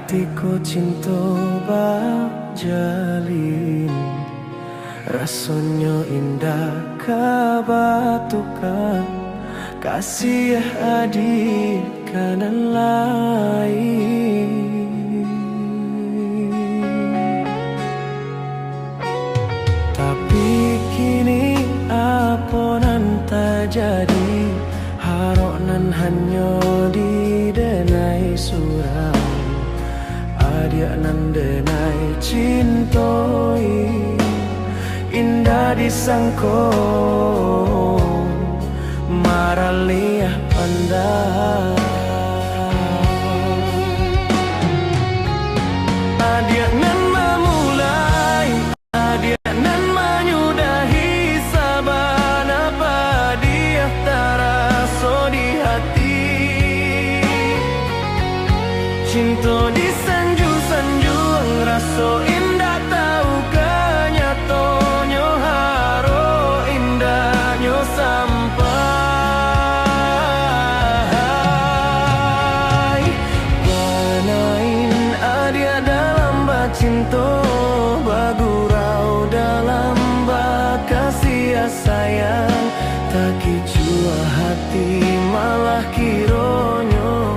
hatiku cinta jalin, rasanya indah kabatukan, kasih adik kanan lain. Tapi kini apa nan tak jadi, harok nan hanya di denai surau, adik nan denai cintoi, indah disangko maraliah pandang. Adik nan memulai, adik nan menyudahi, saban apa dia terasa di hati. Cinta disanjung-sanjung, rasa indah tahu kenyatonyo, haro indahnya sampai. Panain adia dalam bacinto, bagurau dalam bakasih sayang, tak kicua hati malah kironyo,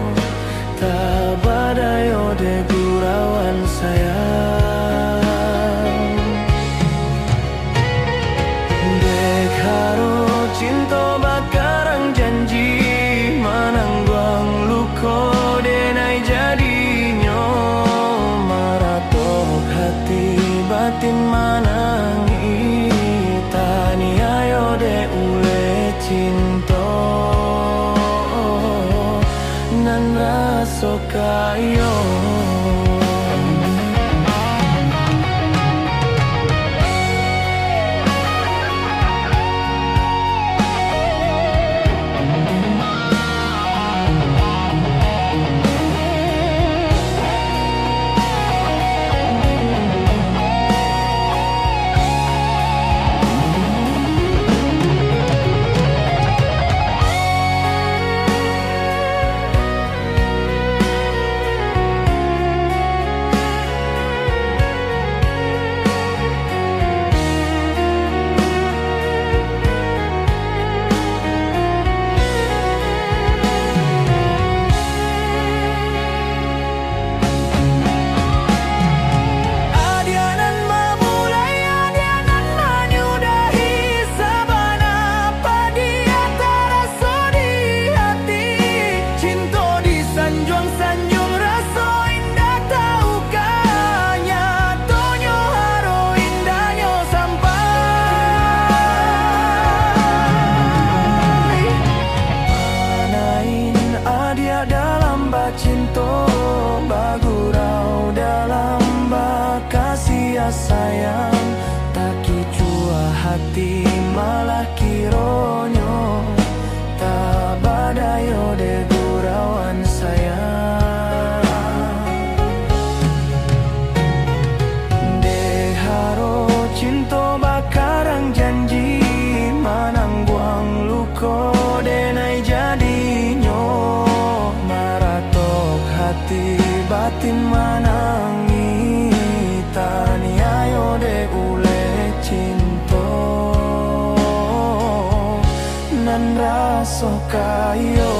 tak badayo de gurauan sayang. Dek haro cinta bakarang janji, manangguang luko denai jadinya, maratok hati batin manangi, tani ayo de ule cinta nan raso kayo. Cinta bagurau dalam bakasih sayang, tak kicua hati malah kironyo, tak badayo de gurauan sayang. De haro cinta bakarang janji, manangguang luko denai jadinyo, hati batin manangi, tani ayo de ule cinta nan raso kayo.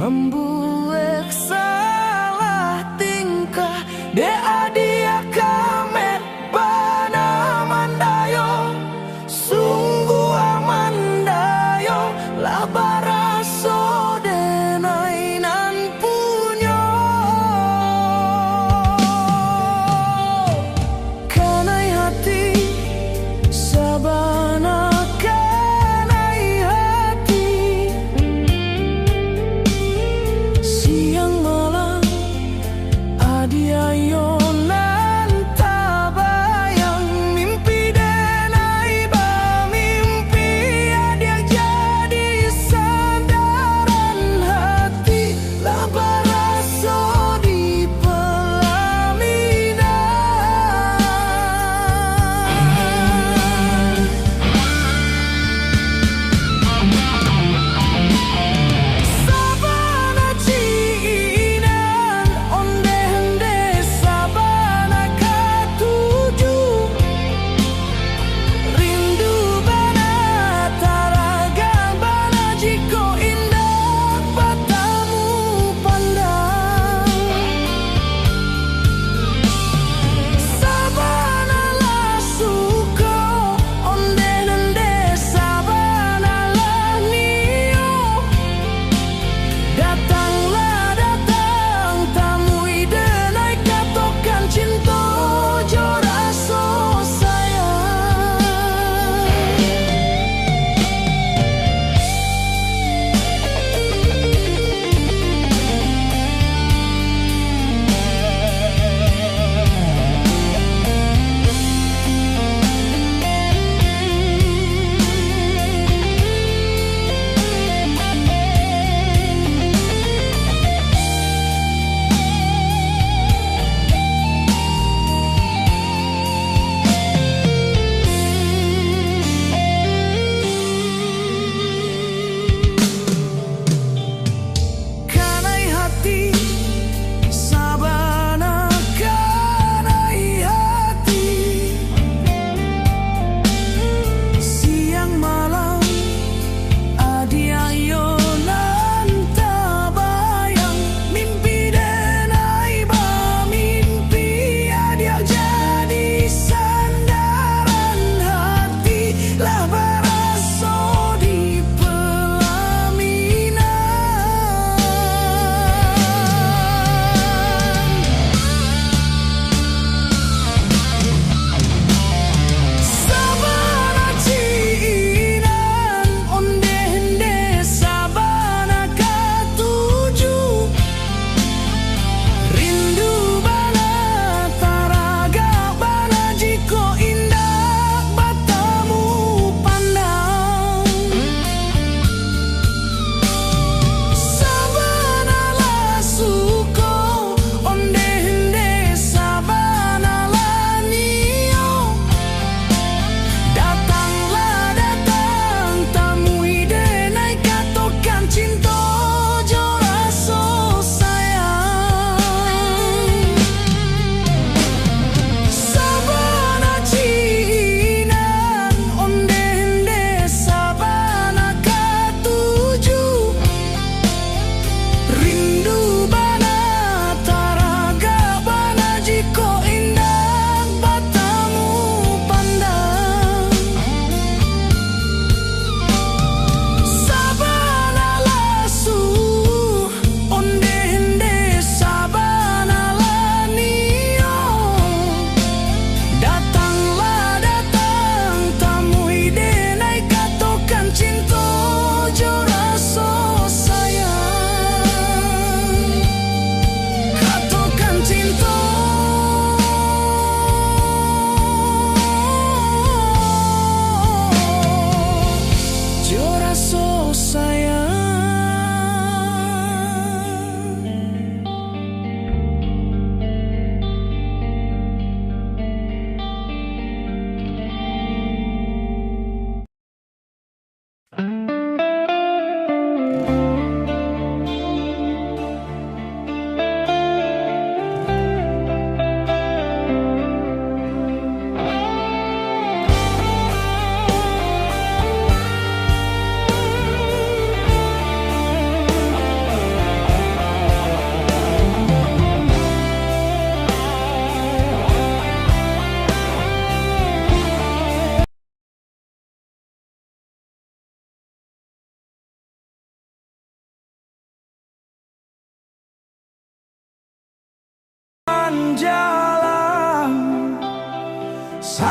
membuat salah tingkah de adia kame bana mandayo sungguh amandayo lah baraso denainan punyo kanai hati sabana kanai hati siang malam adiayon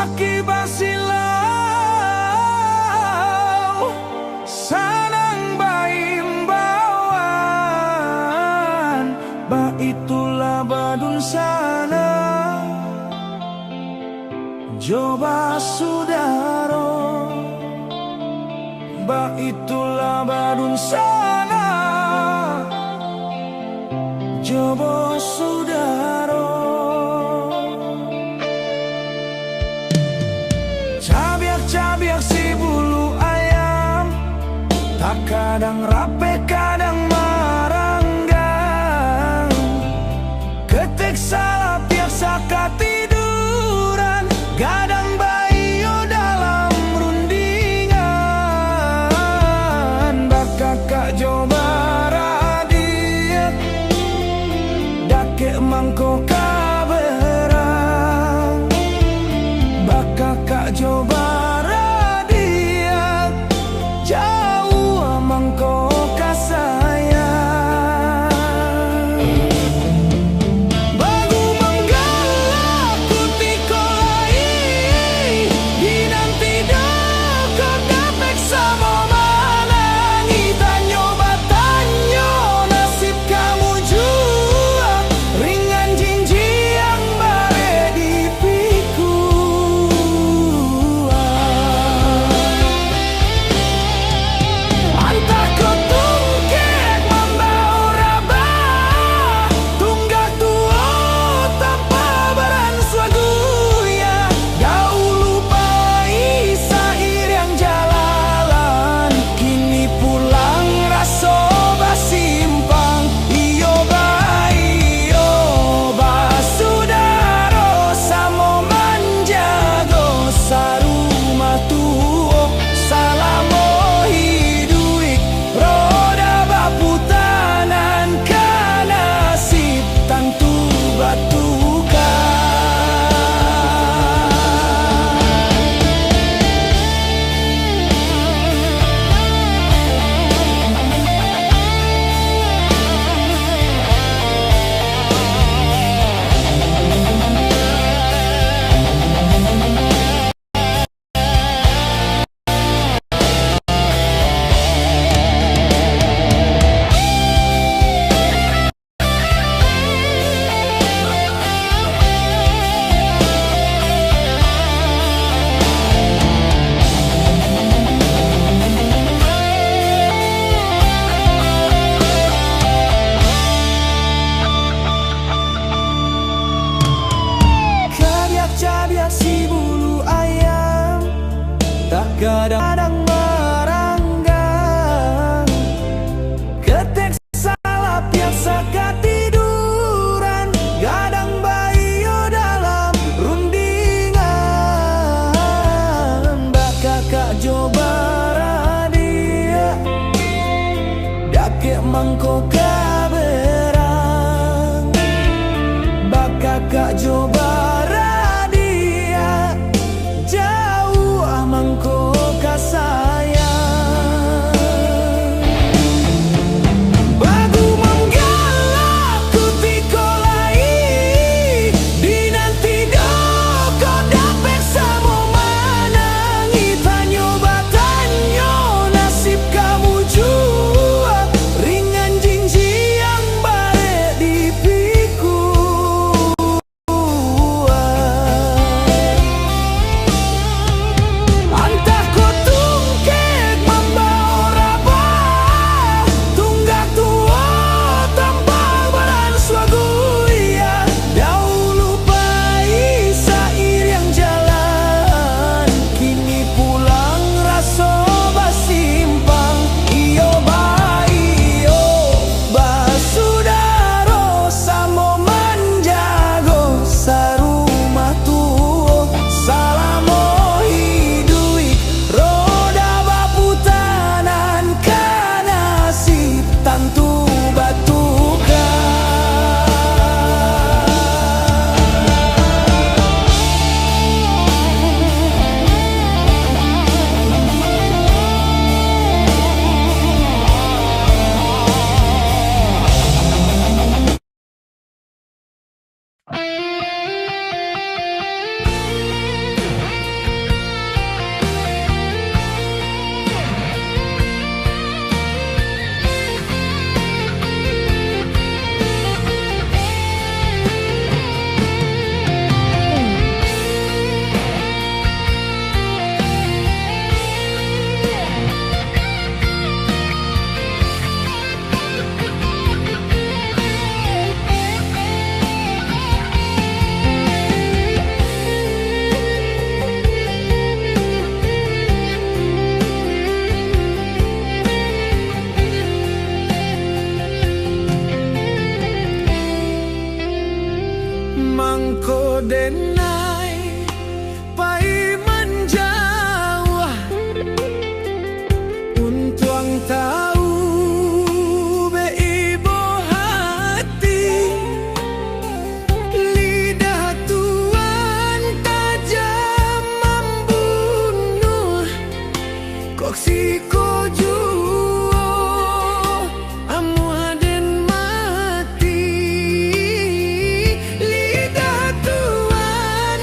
Saki basilau sanang baimbawan ba itulah badun sana coba sudaro ba itulah badun sana coba sudaro cabiak si bulu ayam tak kadang rape kadang maranggang ketek salah biasa katiduran gadang bayo dalam rundingan bakakak coba radiat dake mangko kaberang bakakak coba si bulu ayam tak kadang meranggang ketek salah biasa katiduran gadang bayo dalam rundingan bakakak coba radia dake mangko kaberang bakakak coba mangko denai pai menjauh untuang tahu be ibu hati lidah tuan tajam membunuh kok si kojo amu haden mati lidah tuan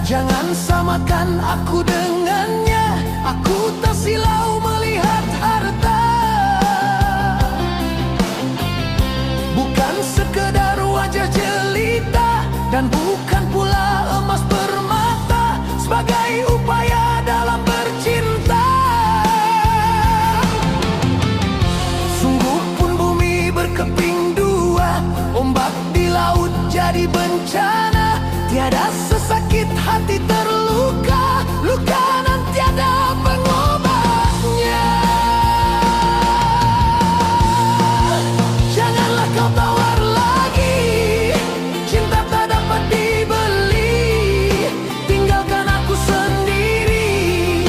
Jangan samakan aku dengannya. Aku tak silau melihat harta, bukan sekedar wajah jelita, dan bukan pula emas permata sebagai upaya dalam bercinta. Sungguh pun bumi berkeping dua, ombak di laut jadi bencana. Tiada sesakit hati terluka, luka nan tiada pengobatnya. Janganlah kau tawar lagi, cinta tak dapat dibeli. Tinggalkan aku sendiri,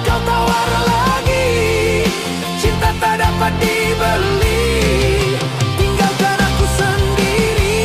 kau tawar lagi. Cinta tak dapat dibeli, tinggalkan aku sendiri.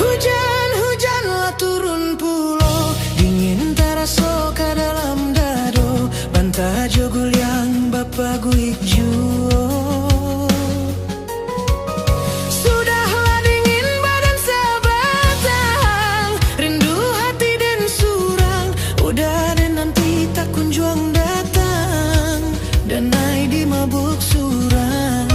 Hujan-hujanlah turun pulau, dingin terasa ke dalam dado. Bantah jogul yang bapa guik juo. Sudahlah dingin badan sebatang, rindu hati dan surang. Udah dan nanti tak kunjung datang, dan naik di mabuk surang.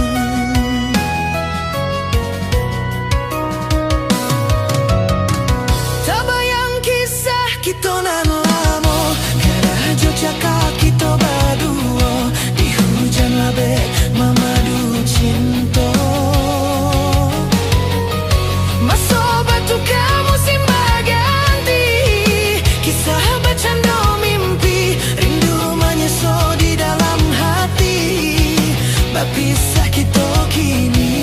Kita nan lamo, kada jojaka kita baduo. Di hujan labe mamadu cinta. Maso batu kamu musim berganti, kisah bercanda mimpi, rindu menyeso di dalam hati. Berpisah kita kini.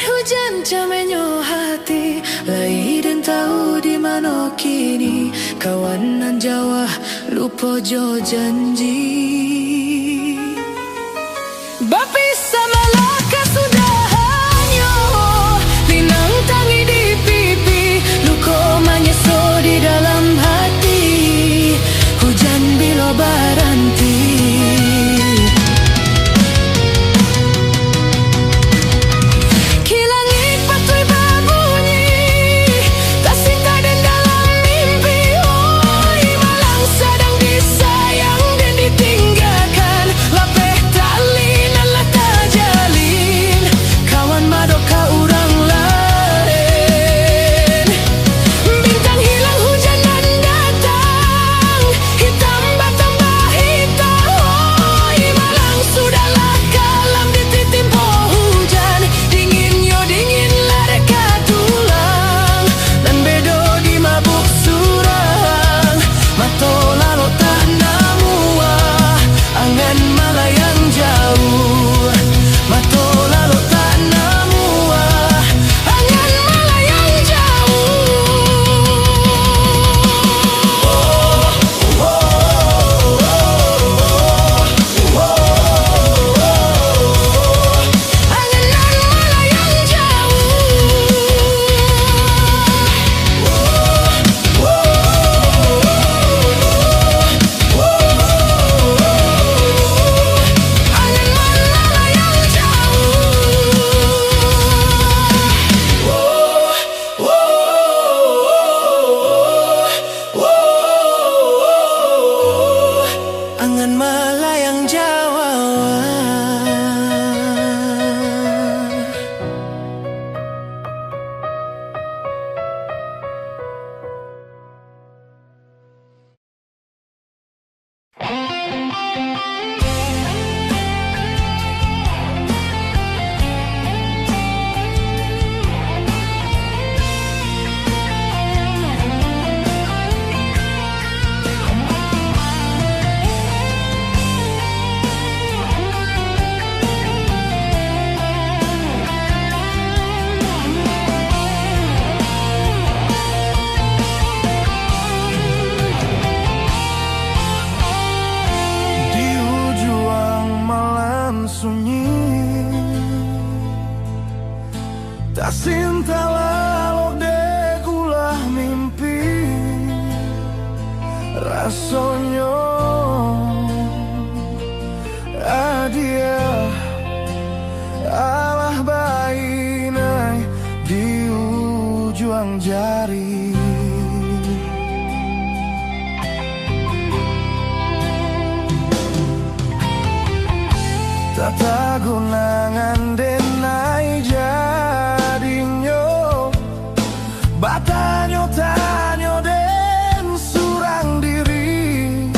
Hujan jamenyo hati, lai dan tahu di mana kini. Kawanan Jawa lupa jo janji. Berpisah Melaka sudah hanya, linang tangi di pipi, luka menyeso di dalam hati. Hujan bila berhenti. Tinggal Sinta walau dekulah mimpi rasonyo adia alah bainai di ujung jari. Tata gunangan denai jadinyo batanyo tanyo den surang diri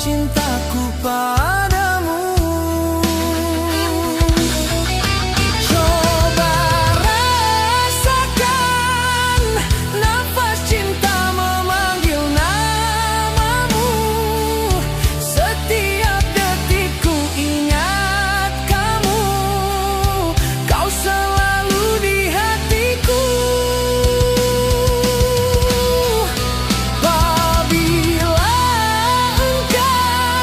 cintaku padamu. Coba rasakan nafas cinta memanggil namamu. Setiap detikku ingat kamu, kau selalu di hatiku. Apabila engkau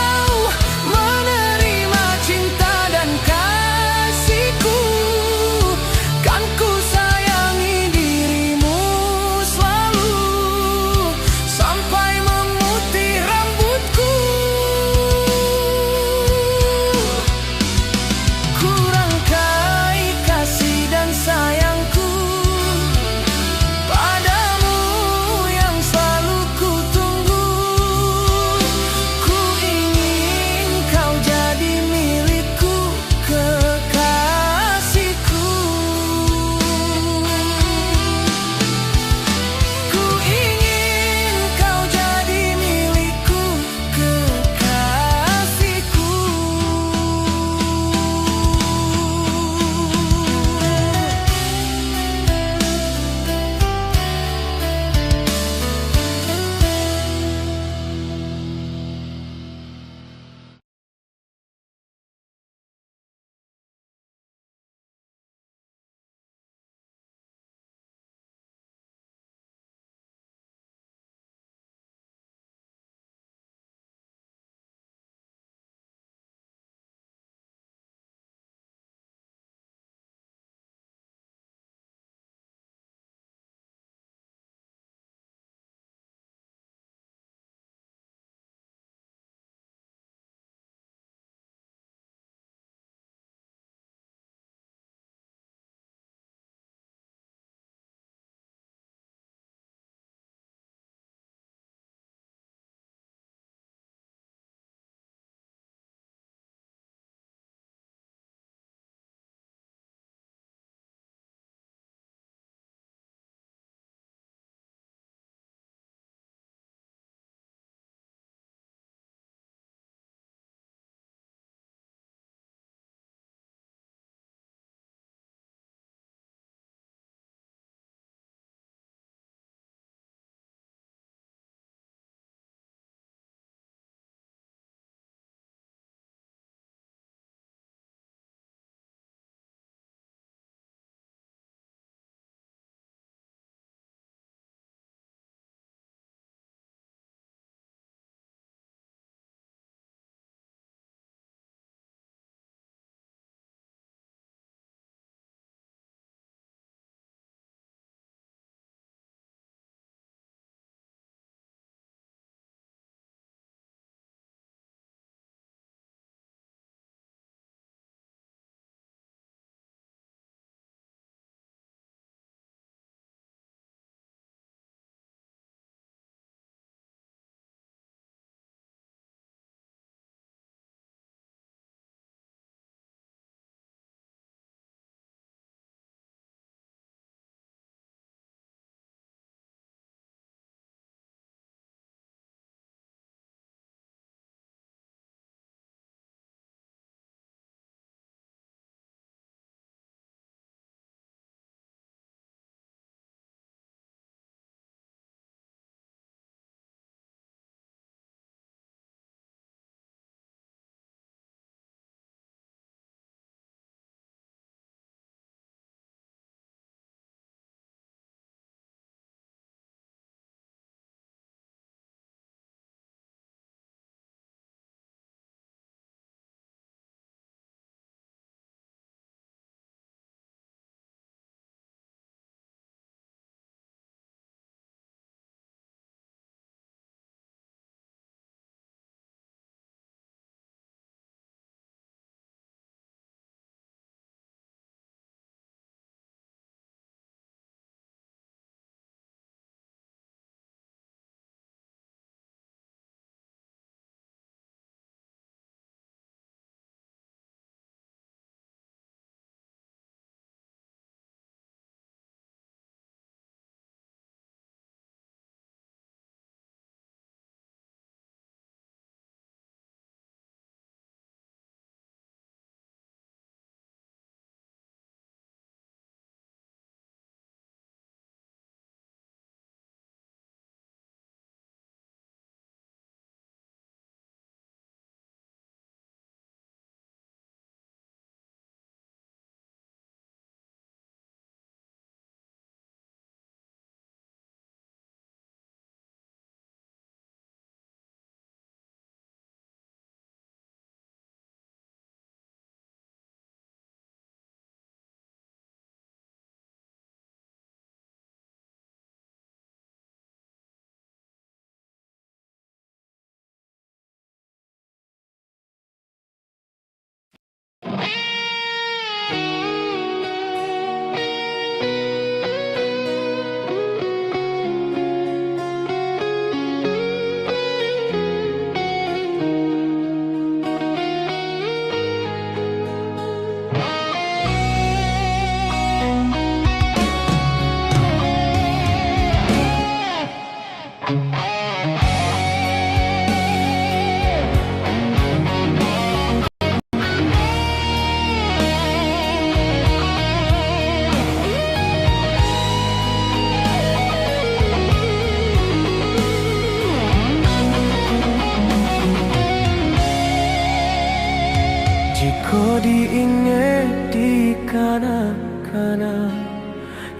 inge di kana-kana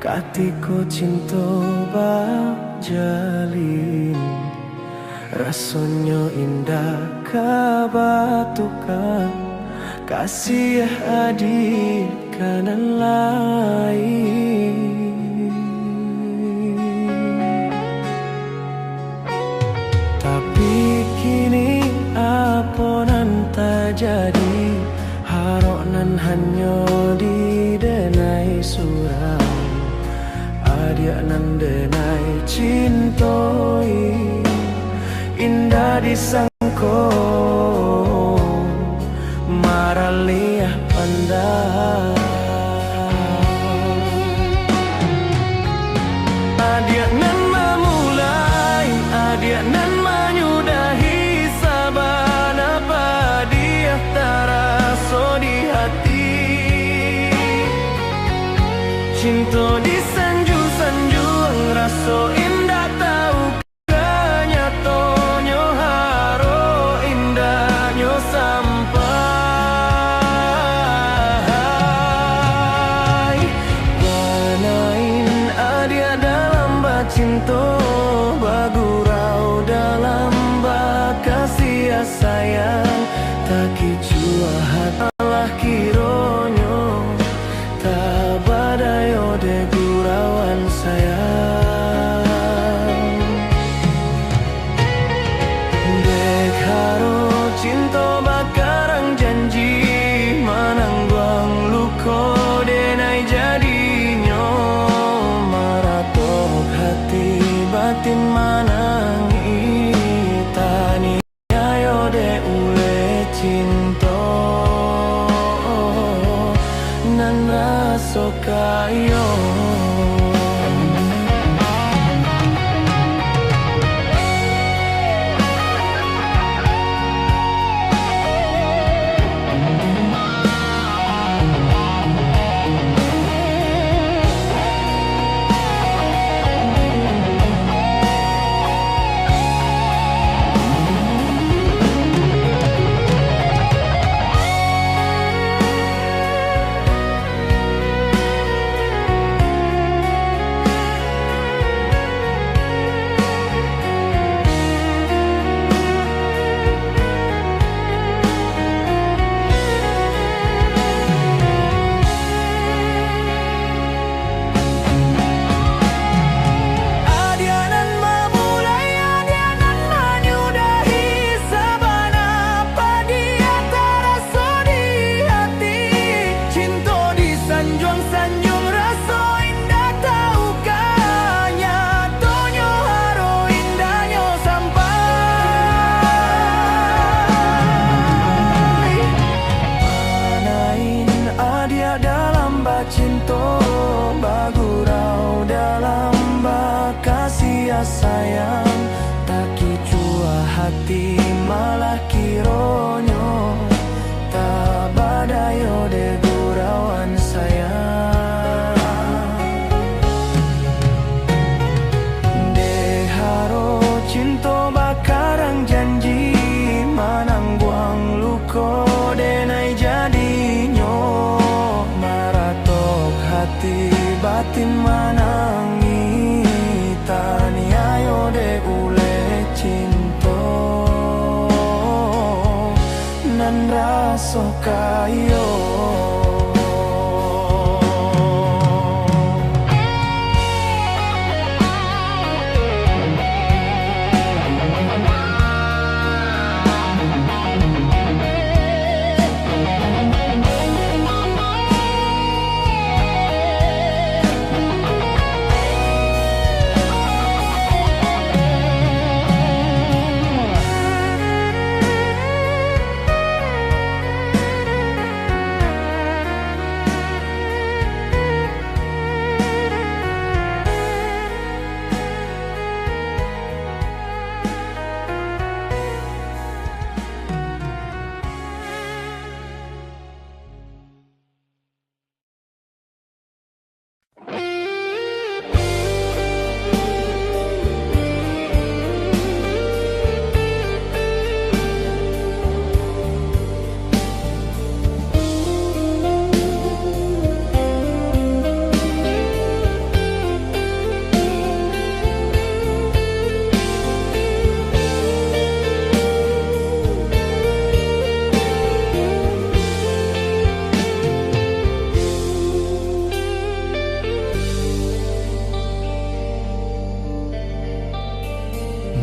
katiko cinta jalin rasanya indah kabatukan kasih adik kanan lain. Tapi kini apa nan tak jadi, harok nan hanya di denai surau, adia nan denai cintoi, indah disangko maraliah pandai. Adia nan memulai, adia nan menyudahi saban apa dia taraso di hati. Cinta disanjung-sanjung raso indah tahu kenyatonyo haro indahnya sampai. Wanain adia dalam bacinto, bagurau dalam bakasih sayang, tak kicua hatalah kironyo, tak badayo de gurauan sayang. Dek haro cinta bakarang janji, manangguang luko denai jadinya, maratok hati batin manangi, tani ayo de ule cinta nan raso kayo. Cinta bagurau dalam bakasih sayang, tak kicua hati malah kironyo, tak badayo de gurauan sayang. Dek haro cinta bakarang janji, manangguang luko denai jadinyo, hati batin manangi, tani ayo de ule cinta nan raso kayo.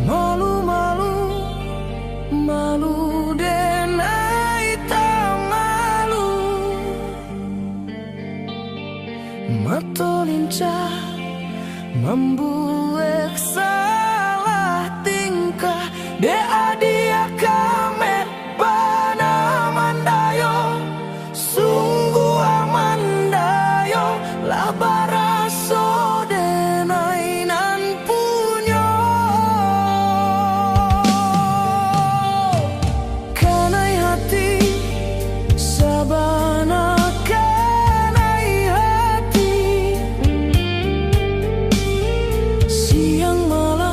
Malu-malu, malu denai tak malu. Matolinca membuat salah tingkah. Dea dia kamet bana mandayo, sungguh amandayo lah baraso denai nan punyo. Kanai hati sabana, kanai hati siang malam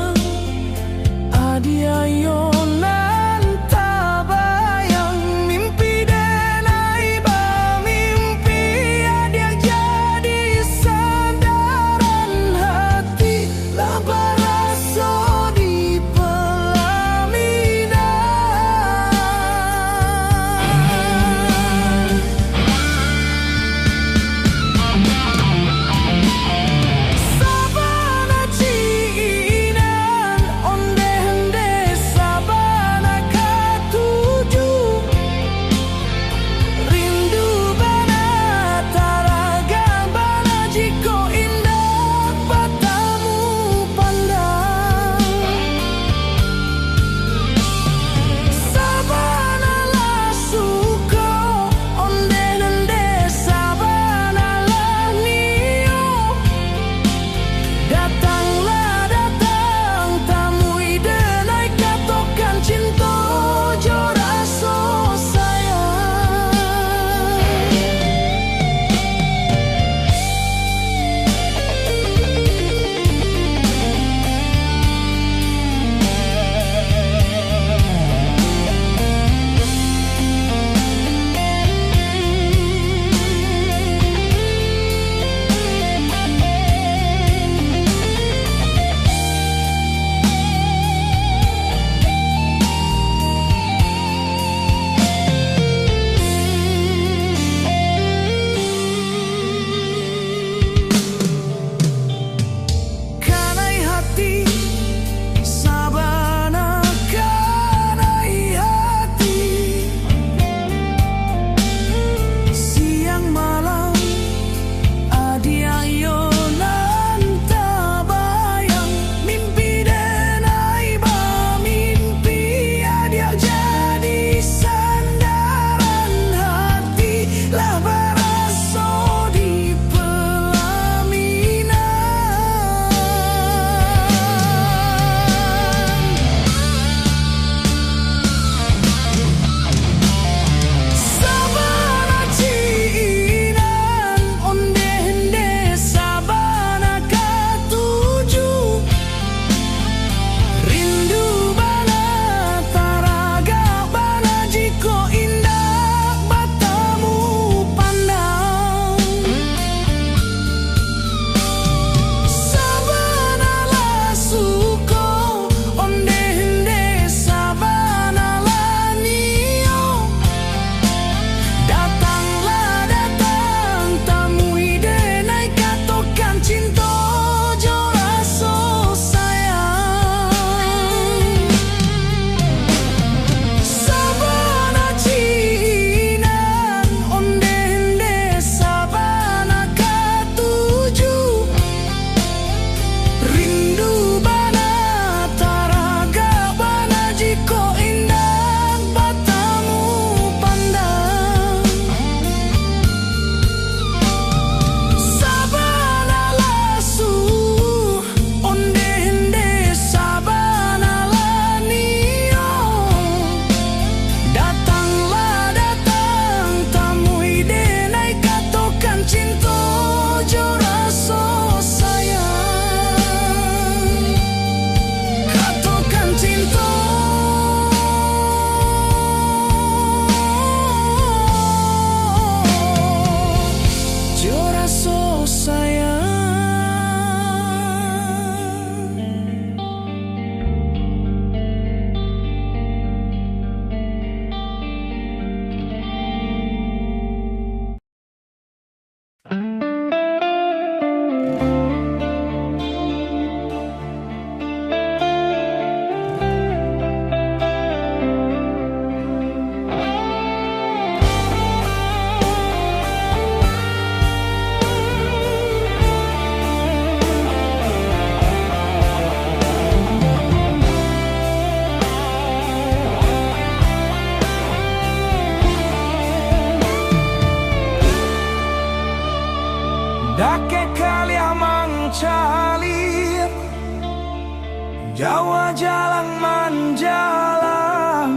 Jawa jalang manjalang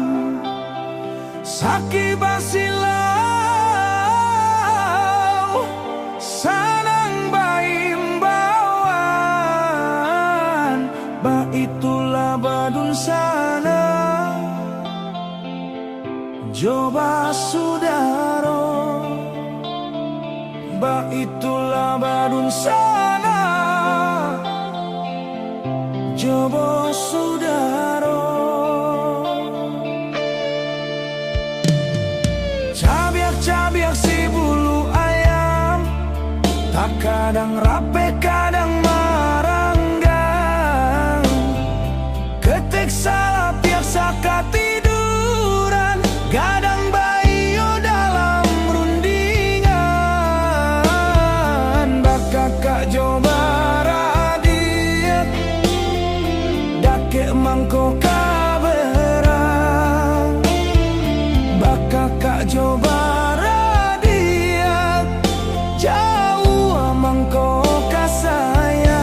Saki basilau Sanang baimbawan Ba itulah badun sana Joba sudaro Ba itulah badun sana Jobo sudaro Cabiak-cabiak si bulu ayam Tak kadang rape kadang maranggang Ketik salah piak saka tiduran Gadang bayo dalam rundingan Bakakak Joba radiat Dake mangko kaberang Bakakak Joba radiat Jauh mangko kasayang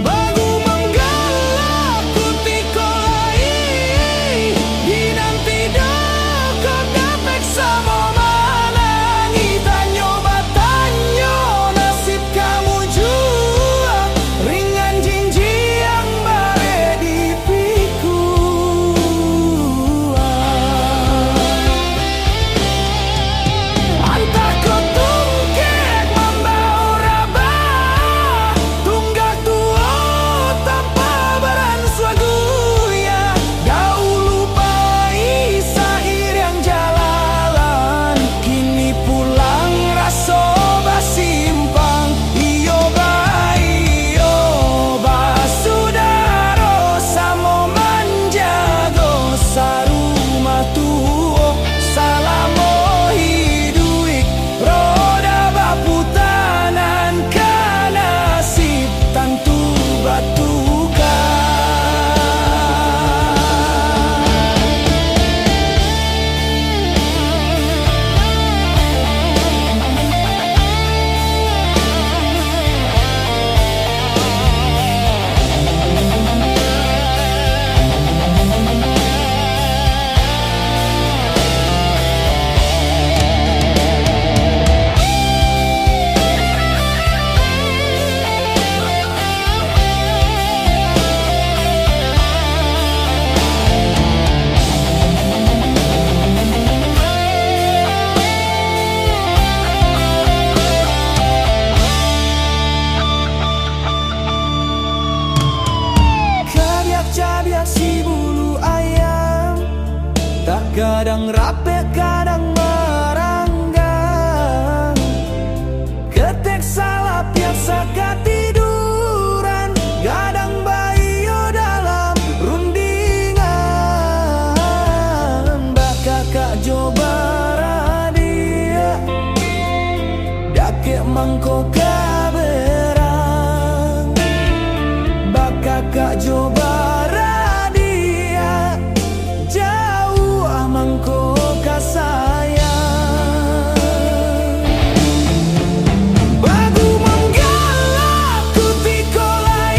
Bagu menggalak kutikolai Dinanti dokot dapek sama manangi Tanyo batanyo nasib kamu jua Ringan jinji yang bare dipiku Antar ko tungkek membau rabah Tunggak tuo tanpa beranswaguya Dahulu pai sahir yang jalalan Kini pulang raso basimpang Iyo basudaro samo manjago sarumah tuo Salamo hiduik roda baputanan Kanasib tantu batukan Cabiak-cabiak si bulu ayam Tak kadang rape kadang meranggang Ketek salah piak saka tiduran Gadang bayo dalam rundingan Bakakak Joba radia Dake mangko kaberang Bakakak Joba radia Jauh mangko kasayang Bagu menggalak kutikolai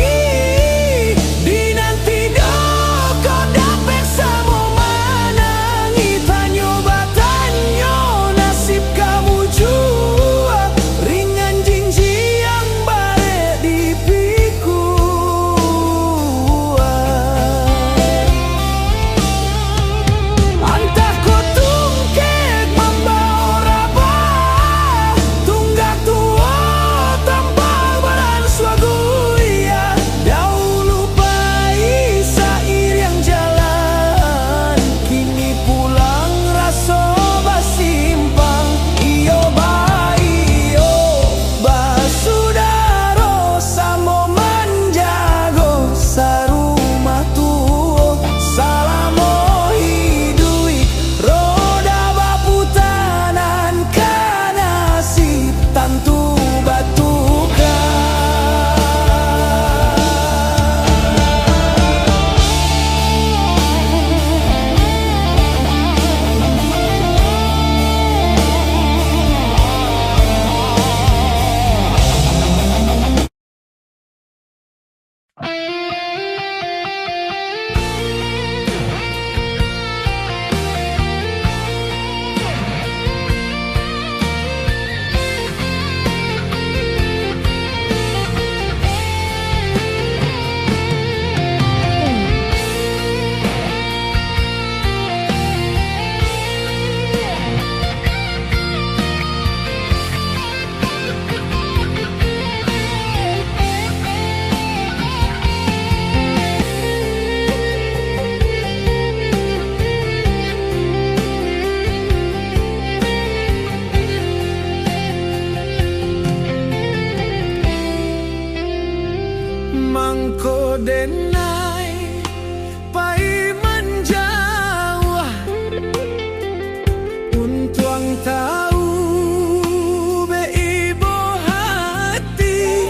Dinanti dokot dapek samo manangi Tanyo batanyo nasib kamu jua Ringan jinji yang bare dipiku mangko denai pai menjauh untuang tahu be ibu hati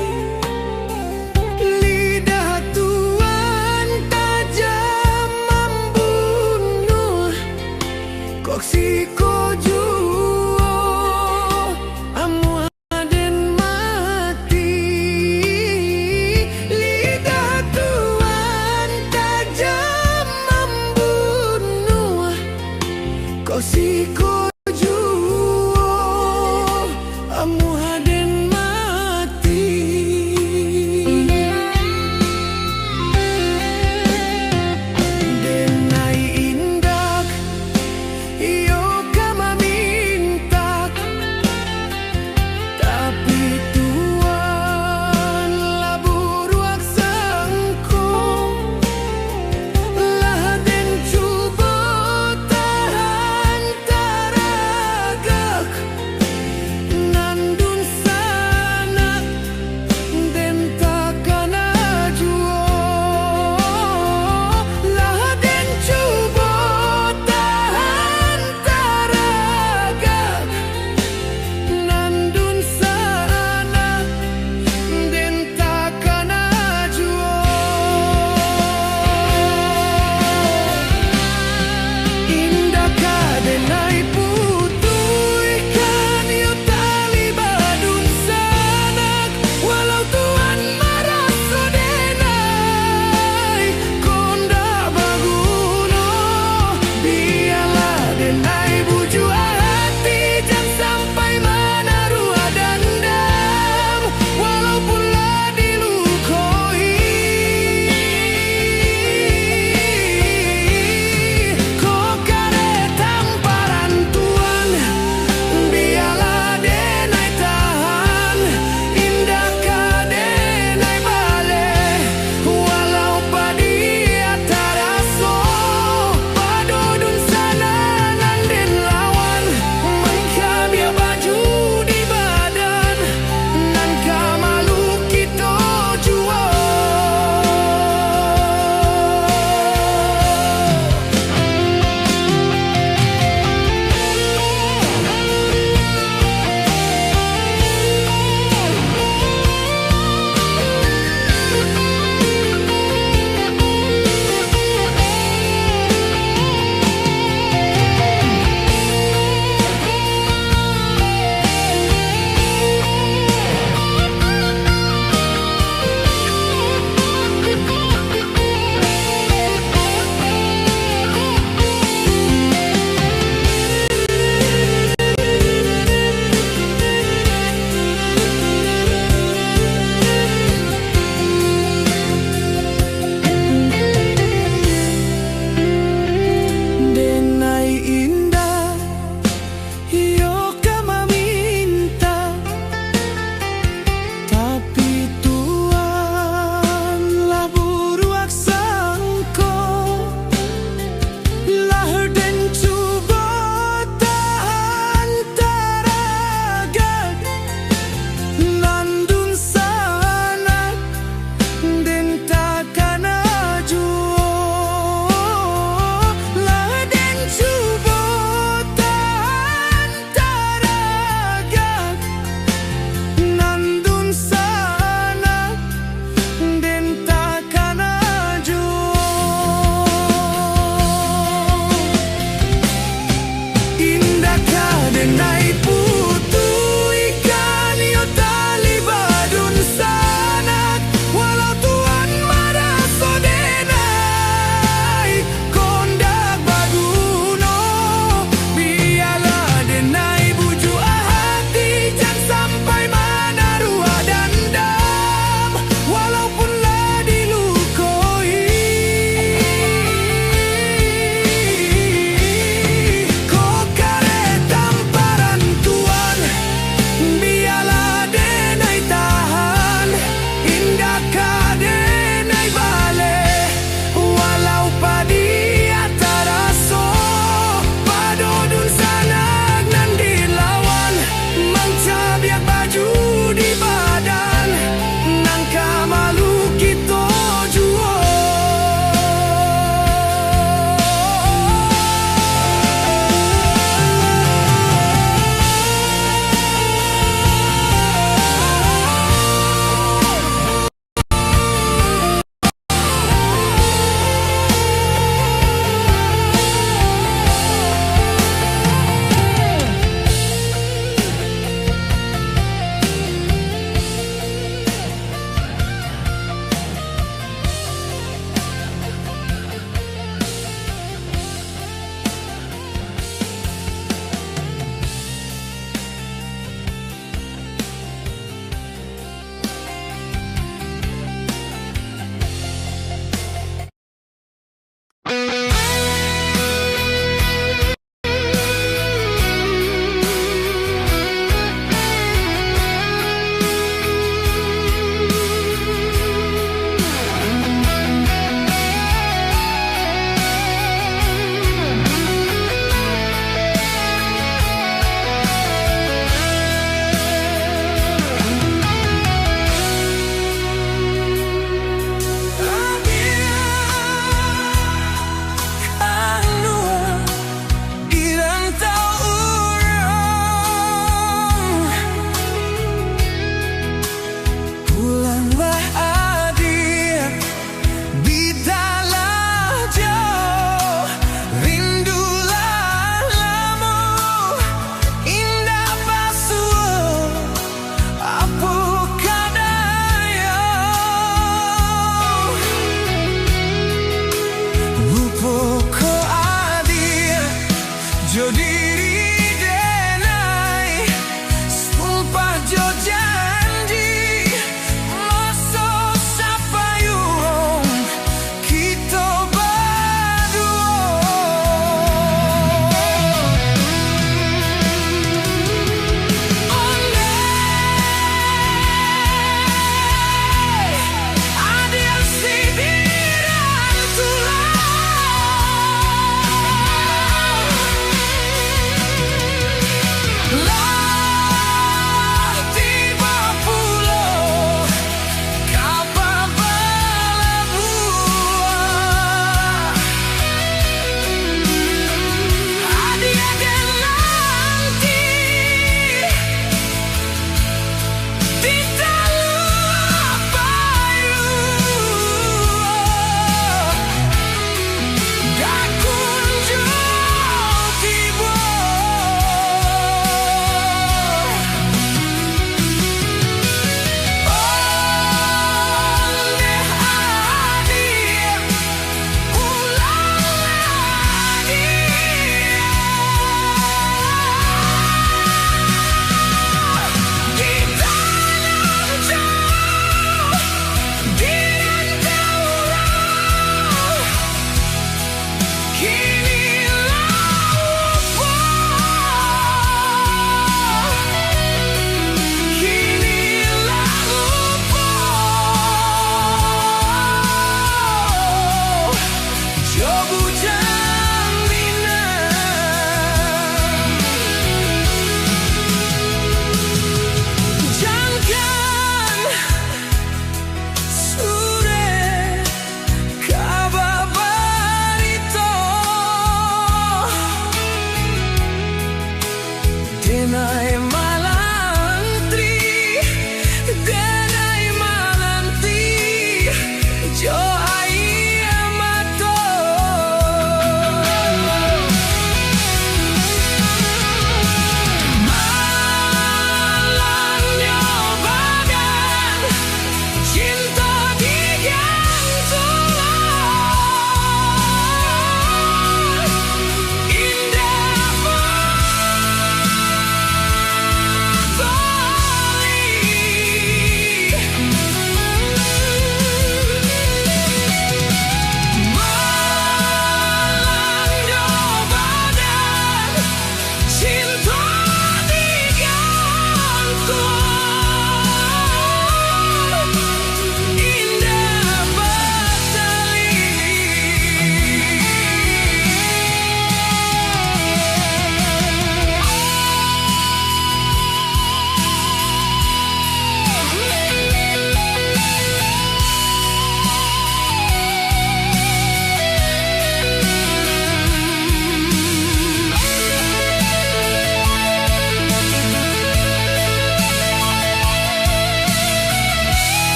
lidah tuan tajam membunuh kok si kojuo amu mati lidah tuan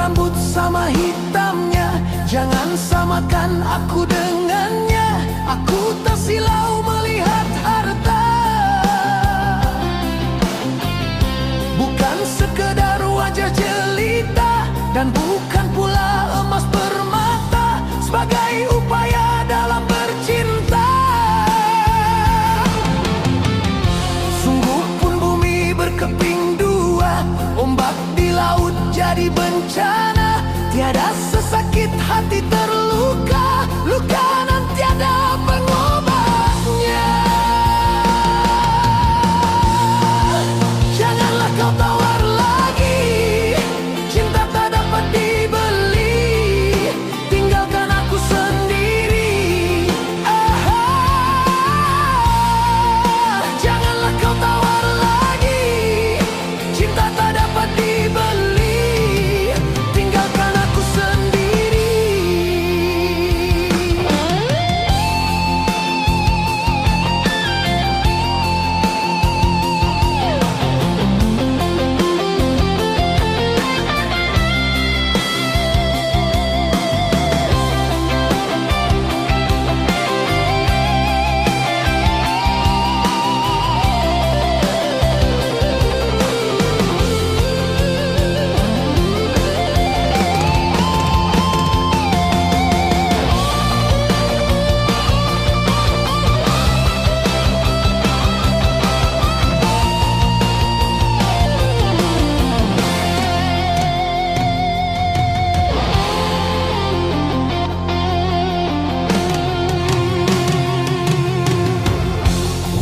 rambut sama hitamnya, jangan samakan aku dengannya. Aku tak silau melihat harta, bukan sekedar wajah jelita, dan bukan pula emas permata sebagai upaya dalam bercinta. Sungguh pun bumi berkeping dua, ombak di laut jadi bencana. Tiada sesakit hati terluka, luka nan tiada pengobatnya. Janganlah kau tawar lagi, cinta tak dapat dibeli. Tinggalkan aku sendiri. Janganlah kau tawar lagi, cinta tak dapat dibeli. Tinggalkan aku sendiri.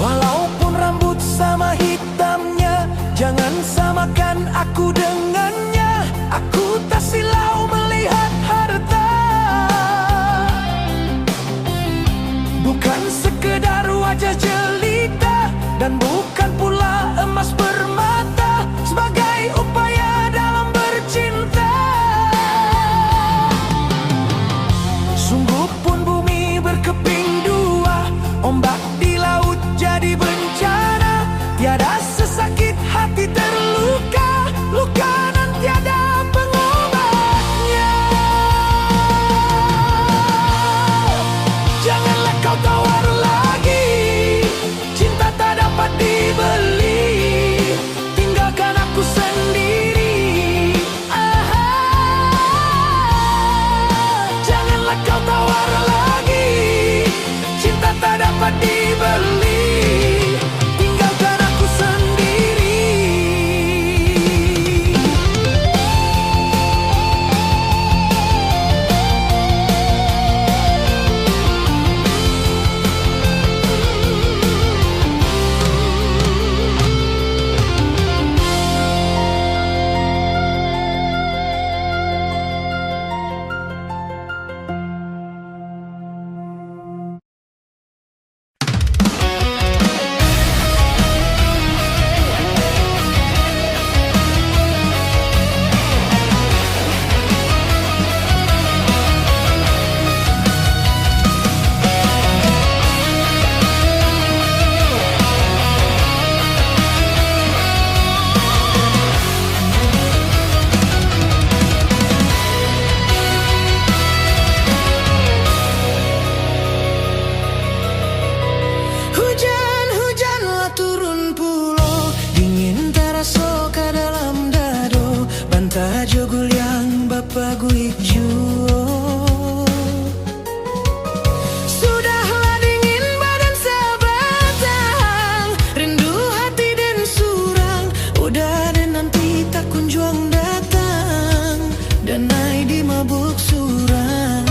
Walaupun rambut sama hitamnya, jangan samakan aku dengannya. Aku tak silau melihat harta, bukan sekedar wajah jelita, dan bukan pula emas permata sebagai upaya dalam bercinta. Sungguh pun bumi berkeping dua, ombak di laut jadi bencana. Tiada sesakit hati terluka, luka nan tiada pengobatnya. Janganlah kau tawar lagi, cinta tak dapat dibeli. Tinggalkan aku sendiri. Janganlah kau tawar lagi, cinta tak dapat dibeli. Tinggalkan aku sendiri. Hujan-hujanlah turun pulo, dingin terasa ke dalam dado. Bantah jogul yang bapa guik juo. Sudahlah dingin badan sebatang, rindu hati dan surang. Udah dan nanti tak kunjung datang, dan naik di mabuk surang.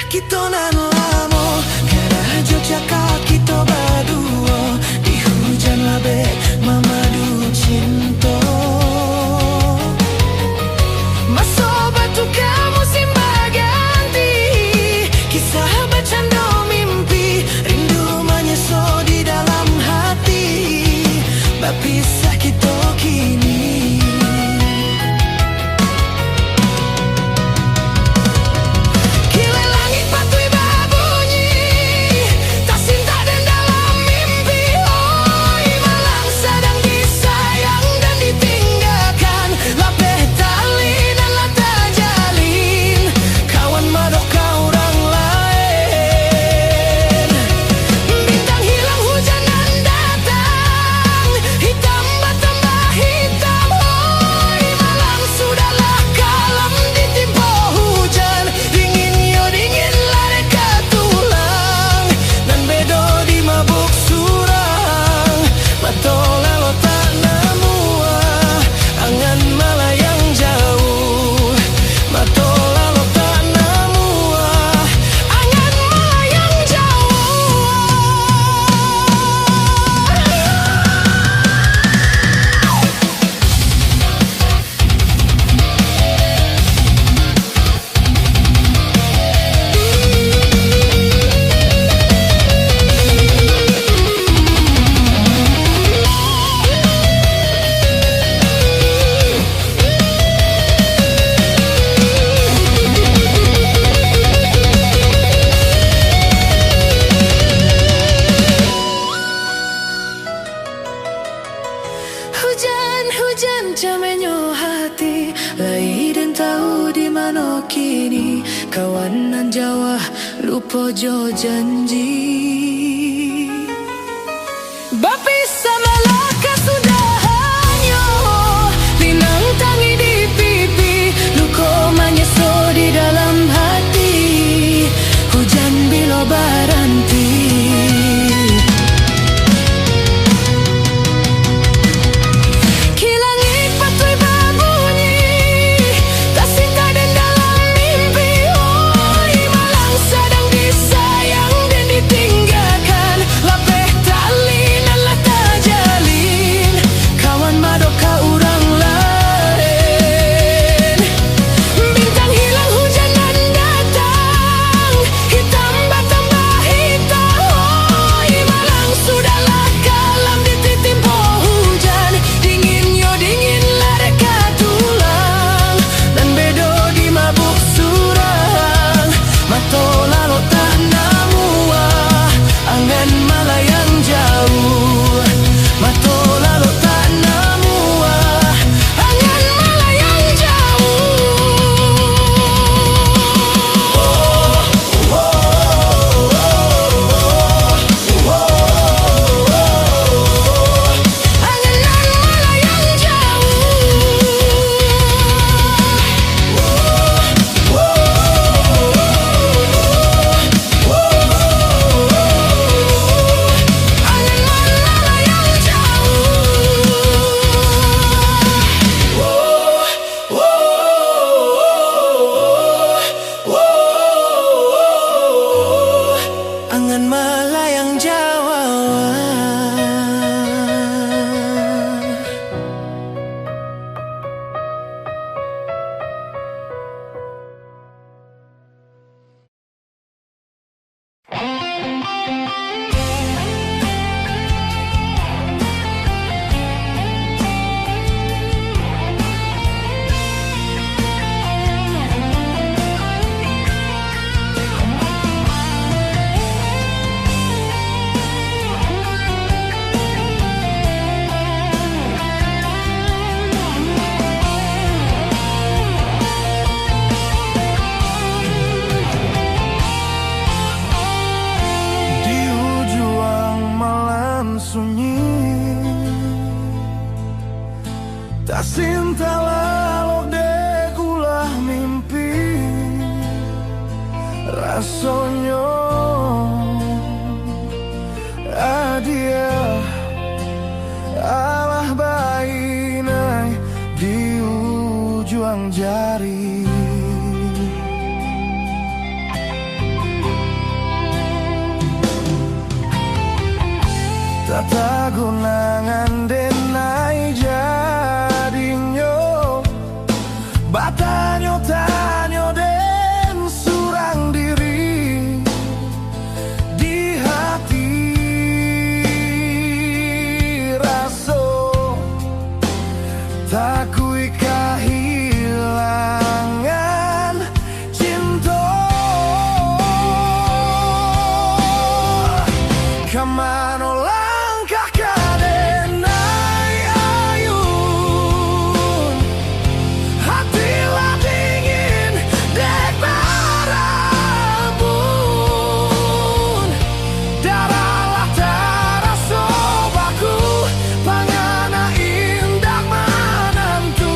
Kita nan lamo, kerah Jogjakarta kita berdua. Di hujan labe, mamadu cinta. Masa batu kamu simbah ganti, kisah bercanda mimpi, rindu menyeso di dalam hati. Berpisah kita kini. Oh Hujan camenyo hati, lai dan tahu di mana kini. Kawanan Jawa lupa jo janji. Bapisa Malaka sudah hanya linang tangi di pipi, luko menyeso di dalam hati. Hujan bila baranti, kilangi patui babunyi, tak sinta dan dalam mimpi. Oi malang sedang disayang dan ditinggalkan, lapeh tali nan lah terjalin, kawan madoka urang lain. Bintang hilang, hujan dan datang, hitam bertambah hitam. Oi malang sudahlah kalam dititimpo hujan, dingin yo dingin lah dekat tulang, dan bedo di mabuk surang. Mato lalu tak namua, angan malayang jauh. Mato lalu tak namua, angan malayang jauh. Angan malayang jauh. Angan malayang Jawa. Di ujung malam sunyi, tak sinta lalu dekulah mimpi. Rasanya adia Allah bainai di ujung jari. Tata gunangan denai jadinyo, batanyo tanyo den surang diri di hati. Raso takui kehilangan cinta. Kemana langkah kadenai ayun, hatilah dingin dek marabun, darahlah terasa baku, pangana indah menantu.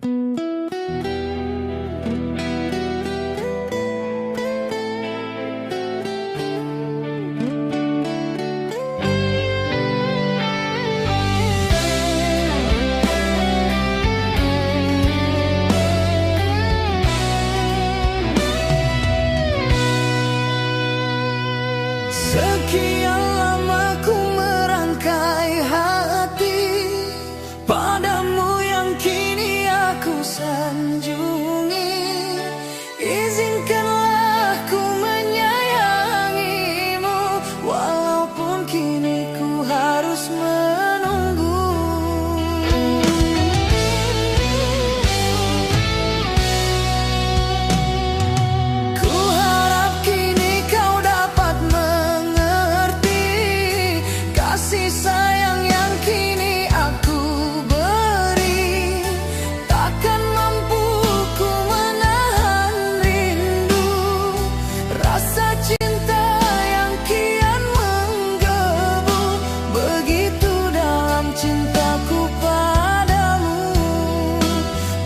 Sekian lama ku merangkai hati padamu yang kini aku sanjungi. Izinkanlah ku menyayangimu walaupun kini ku harus menunggu. Ku harap kini kau dapat kasih sayang yang kini aku beri. Takkan mampu ku menahan rindu, rasa cinta yang kian menggebu. Begitu dalam cintaku padamu,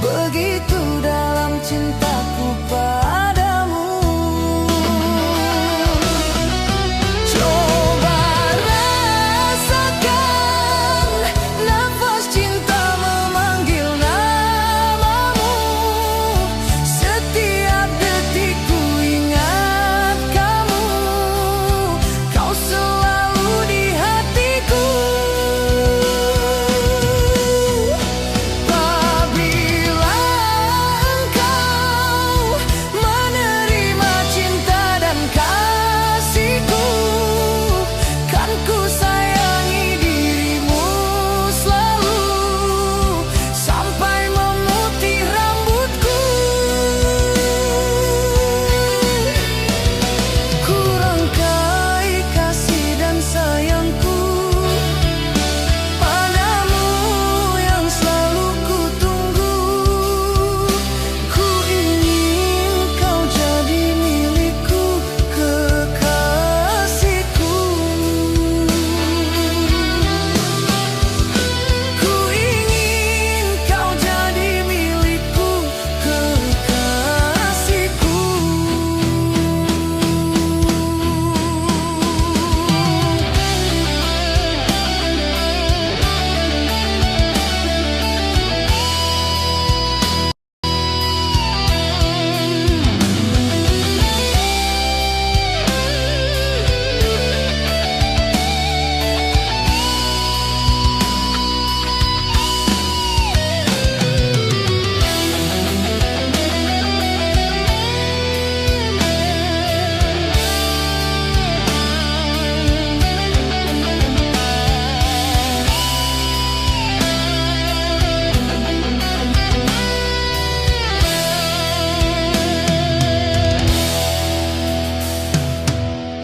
begitu dalam cintaku padamu. Coba nafas cinta memanggil namamu. Setiap detik ku ingat kamu, kau selalu di hatiku. Apabila engkau menerima cinta dan kasihku, kan ku sayangi dirimu selalu sampai memutih rambutku. Ku rangkai kasih dan sayangku padamu yang selalu ku tunggu. Ku ingin kau jadi milikku, kekasihku. Ku ingin kau jadi milikku, kekasihku.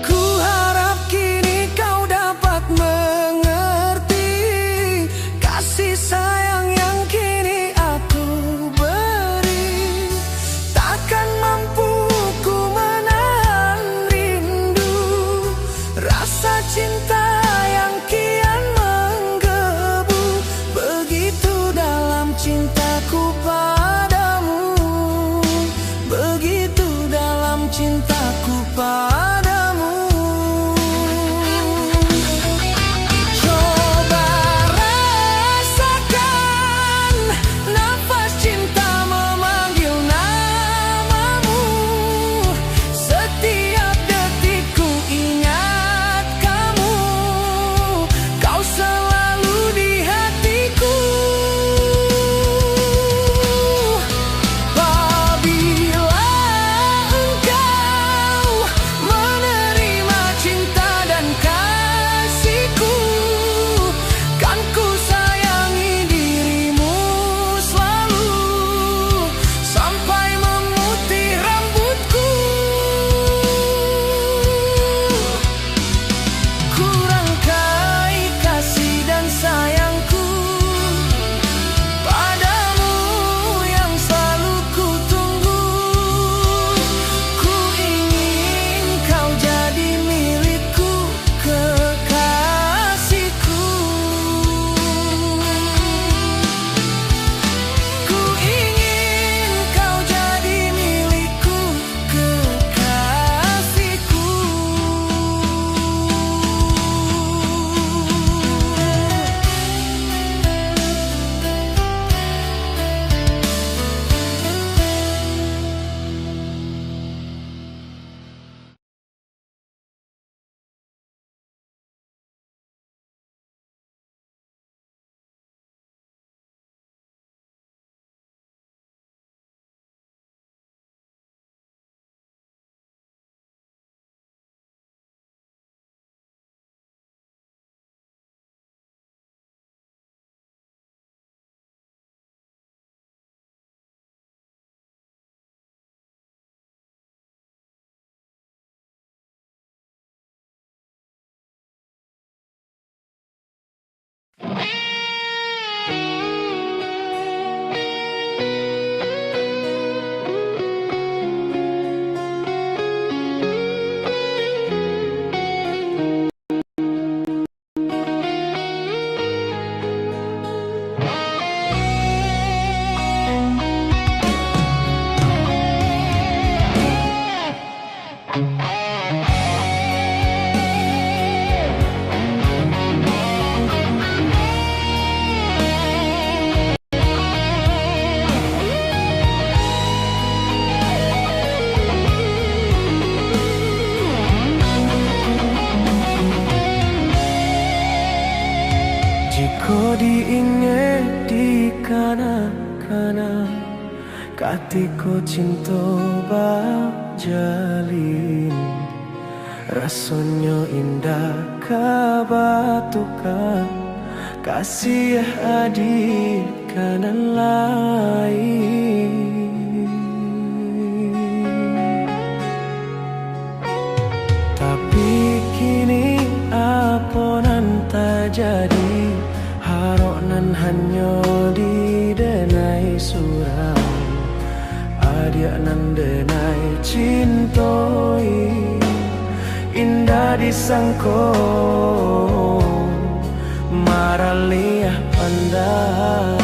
Ku harap kini kau dapat mengerti kasih sayang yang kini aku beri. Takkan mampu ku menahan rindu, rasa cinta yang kian menggebu. Begitu dalam cintaku padamu, begitu dalam cintaku padamu. Coba rasakan nafas cinta memanggil namamu. Setiap detik ku ingat kamu, kau selalu di hatiku. kana katiko cinta bajalin rasanya indah kabatukan kasih adik kanan lain. Tapi kini apa nan tak jadi haronan hanya didenai surau adik nan denai cintoi indah disangko maraliah pandang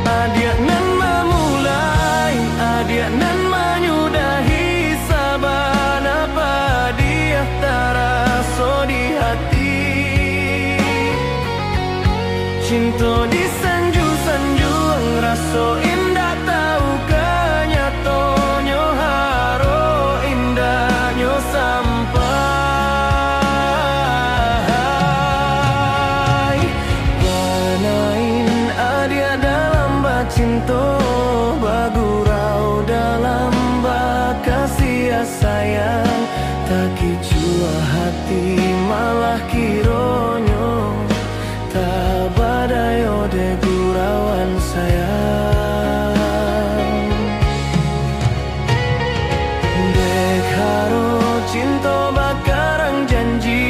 adik nan memulai adik nan menyudahi saban apa dia taraso di hati cinta disanjung-sanjung raso indah tahu kenyatonyo haro indahnya sampai wanain adia dalam bacinto bagurau dalam bakasih sayang tak kicua hati malah kironyo tak badayo de gurauan sayang dek haro cinta bakarang janji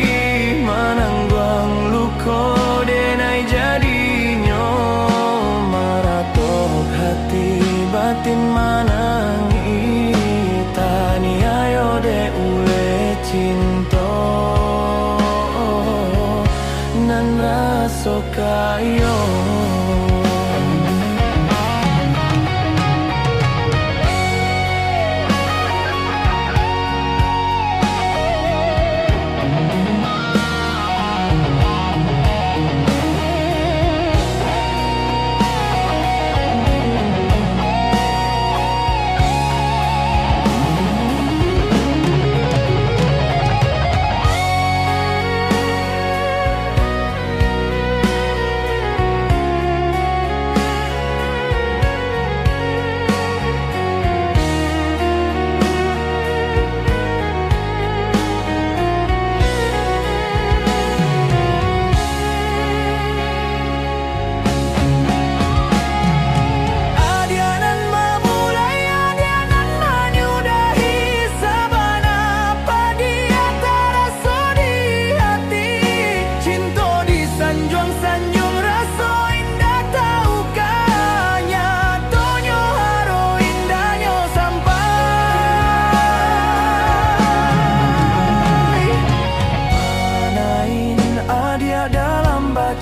manangguang luko denai jadinya maratok hati batin manangi tani ayo de ule cinta nan raso kayo.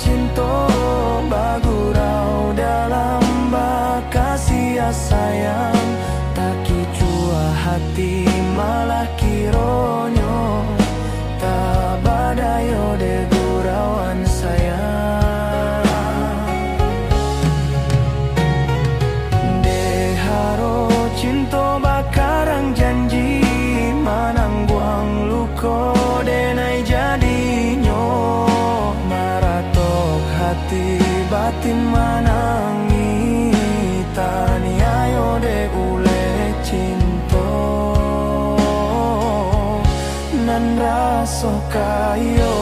Cinta bagurau dalam bakasih sayang tak kicua hati malah kironyo tak badayo de gurauan sayang de haro cinta bakarang janji manangguang luko denai jadinyo hati batin manangi tani ayo de ule cinta nan raso kayo.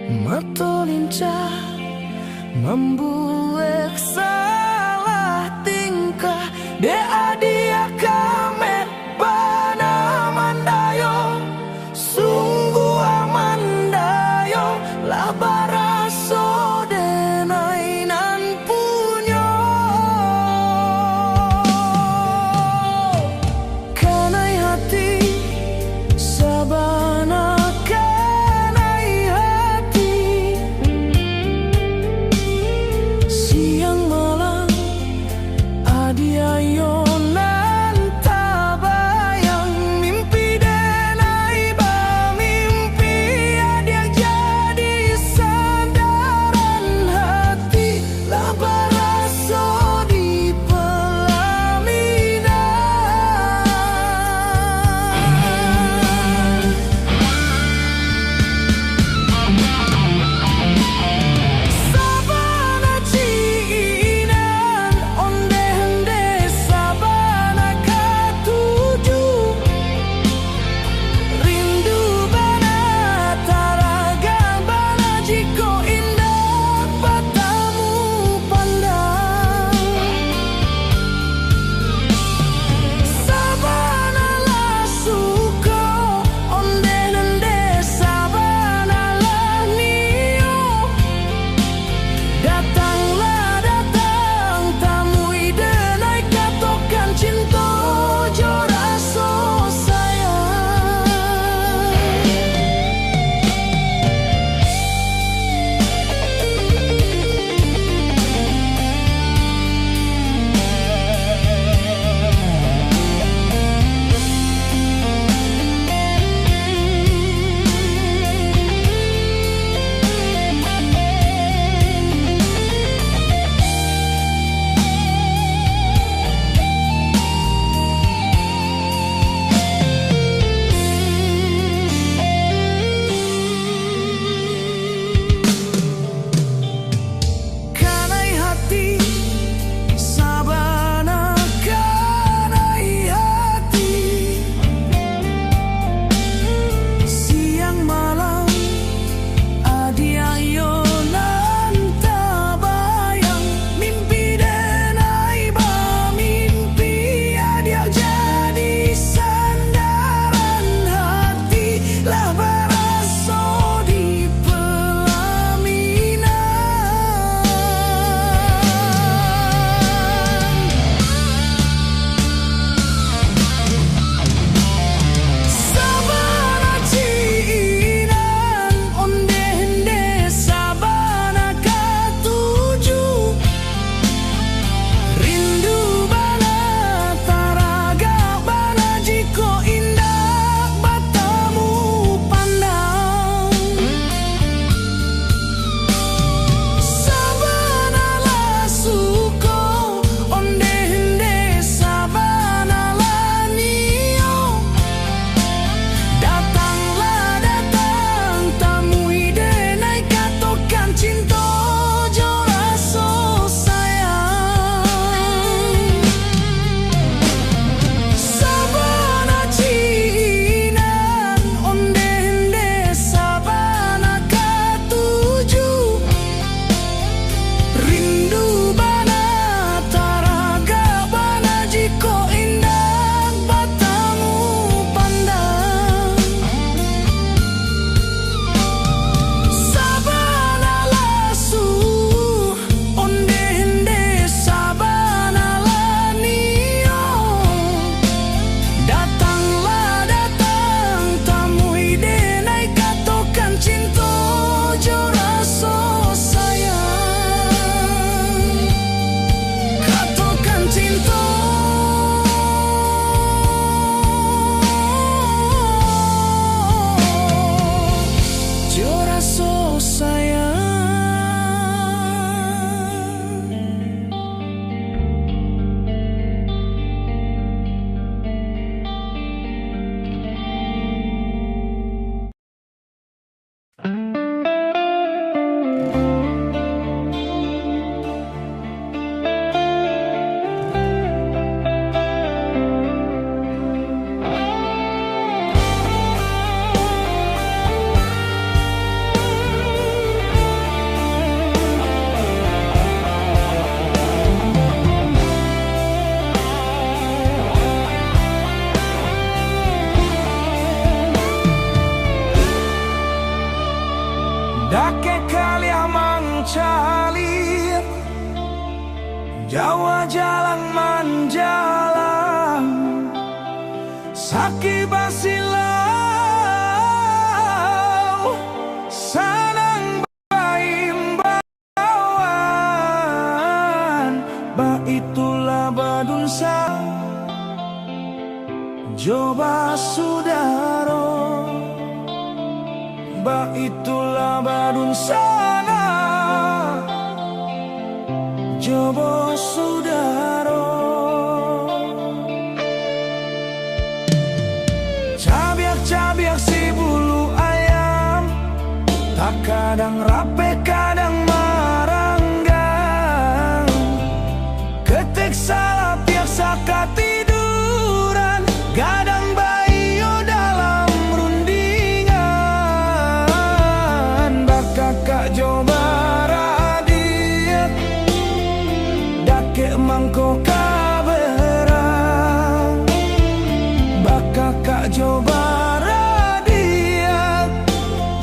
Mato lincah membuat salah tingkah de adia kame bana mandayo sungguh amandayo lah baraso denainan punyo kanai hati sabana kanai hati siang malam adiayo nan tabayang mimpi denai ba mimpi adia jadi sandaran hati lah baraso di pelaminan sabana ciinan onde-onde sabana katuju rindu bana taraga bana jiko indah patamu pandang sabana lah suko onde-onde sabana lah nio datanglah datang tamui denai katokan cinta joraso sayang kanai hati sabana kanai hati siang malam adiayo nan tabayang mimpi denai ba mimpi adia jadi sandaran hati lah baraso di pelaminan sabana ciinan onde-onde sabana katuju rindu bana taraga bana jiko indah batamu pandang sabana lah suko onde-onde sabana lah nio datanglah datang tamui denai katokan cinta joraso sayang sabana ciinan onde-onde sabana katuju rindu bana taraga bana jiko indah batamu pandang sabana lasu onde-onde sabana lah nio datanglah datang tamui denai katokan cinta joraso sayang katokan cinta joraso sayang dake kalia mangcalir, Jawa jalan manjalang, saki basilau, sanang baimbawan, ba itulah badunsa, Joba Sudaro, ba itulah badun sana, Jobo Sudaro. Cabiak-cabiak si bulu ayam, tak kadang rape kadang maranggang, ketek salah biasa katiduran, gadang bayo dalam rundingan, bakakak Joba radiat, dake mangko kaberang, bakakak Joba radiat,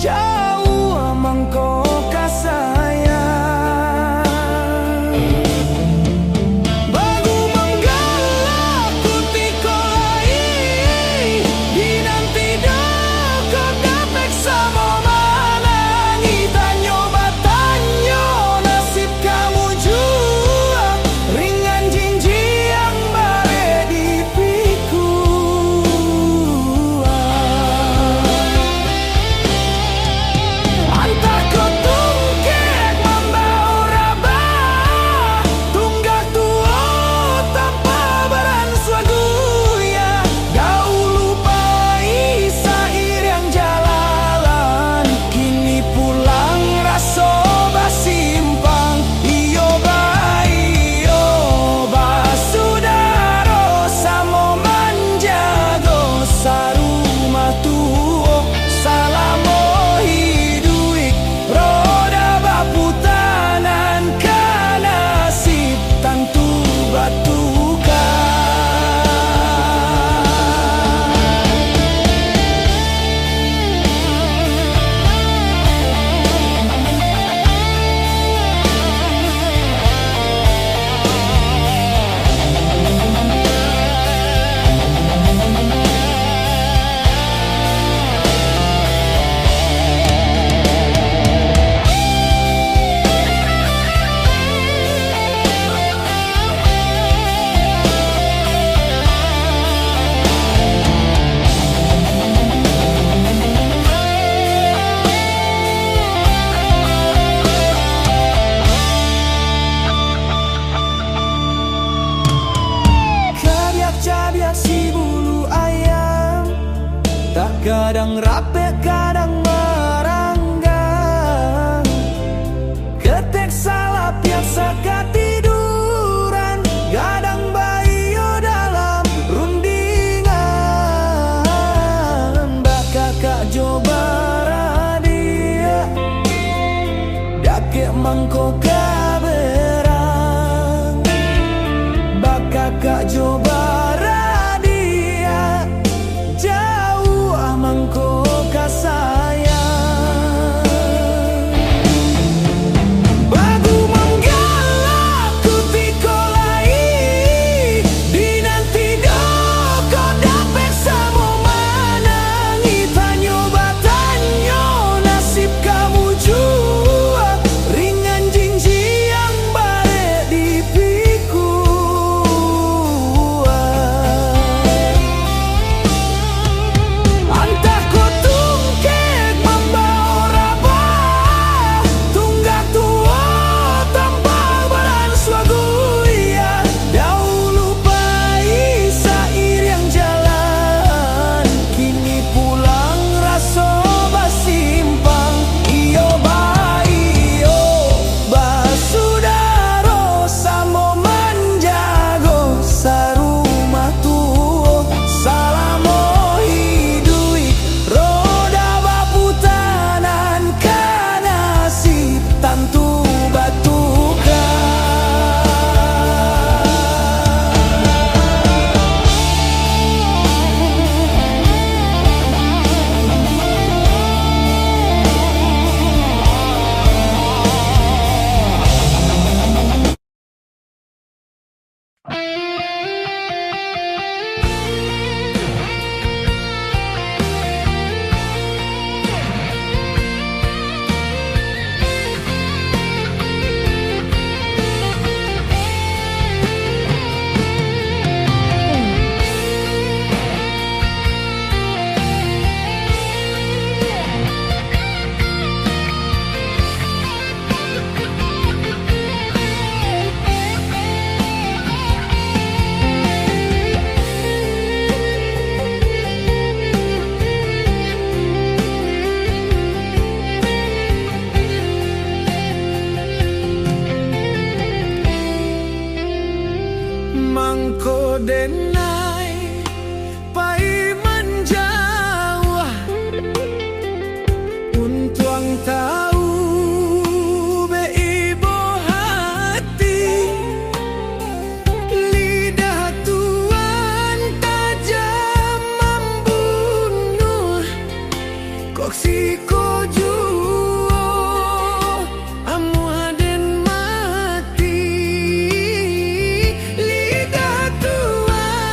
jauh mangko kasayang. Bagu menggalak putih kolai, dinanti doko dapek sama manangi, tanyo batanyo nasib kamu jua, ringan jinji yang bare dipiku. Antar kau tungkek membau rabah, tunggak tua tanpa beranswaguya, dahulu pai sair yang jalalan, kini pulang raso basimpang. Iyo basudaro samo manjago sarumah tuo, salamo hiduik roda baputanan, kanasib tantu batukan. Cabiak-cabiak si bulu ayam, tak kadang rape kadang meranggang, ketek salah biasa katiduran, gadang bayo dalam rundingan, bakakak Joba radia, dake mangko kaberang, bakakak Joba radia, jauh mangko kasayang. Bagu menggalak putih kolai, dinanti doko dapek samo manangi, tanyo batanyo nasib kamu jua, ringan jinji yang bare dipiku. denai pai menjauh untuang tahu be ibu hati lidah tuan tajam membunuh kok si kojo amu aden mati lidah tuan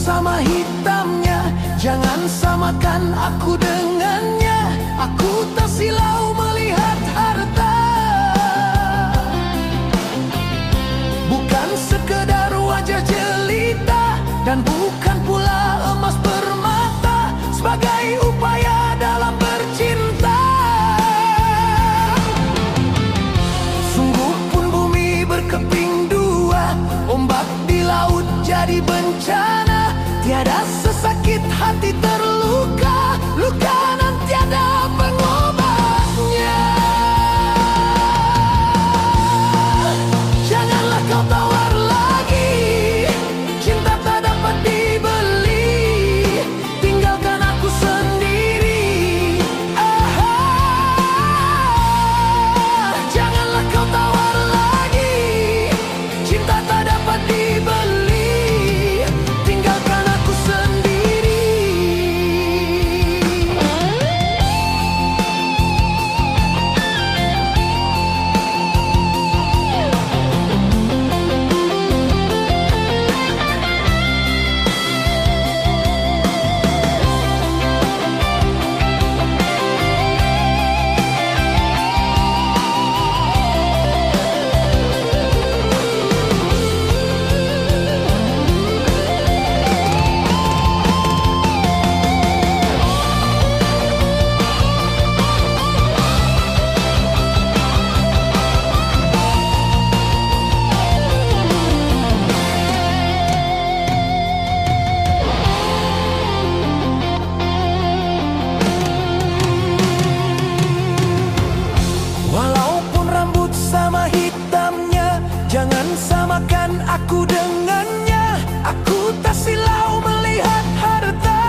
sama hitamnya, jangan samakan aku dengannya. Aku tak silau melihat harta, bukan sekedar wajah jelita, dan bukan pula emas permata sebagai upaya dalam bercinta. Sungguh pun bumi berkeping dua, ombak di laut jadi bencana. Tiada sesakit hati terluka, luka nan tiada pengobatnya. Janganlah kau tawar lagi, cinta tak dapat dibeli. Tinggalkan aku sendiri. Janganlah kau tawar lagi, cinta tak dapat dibeli. Tinggalkan aku sendiri. Walaupun rambut sama hitamnya, jangan samakan aku dengannya. Aku tak silau melihat harta,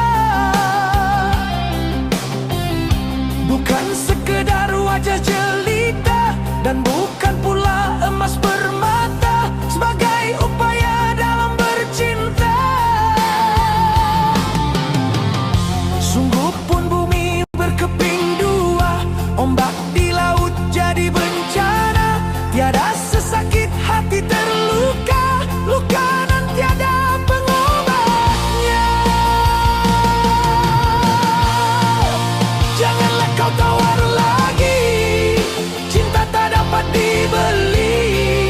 bukan sekedar wajah jelita, dan bukan pula emas permata sebagai upaya dalam bercinta. Sungguh pun bumi berkeping dua, ombak di laut jadi bencana. Tiada sesakit hati terluka, luka nan tiada pengobatnya. Janganlah kau tawar lagi, cinta tak dapat dibeli.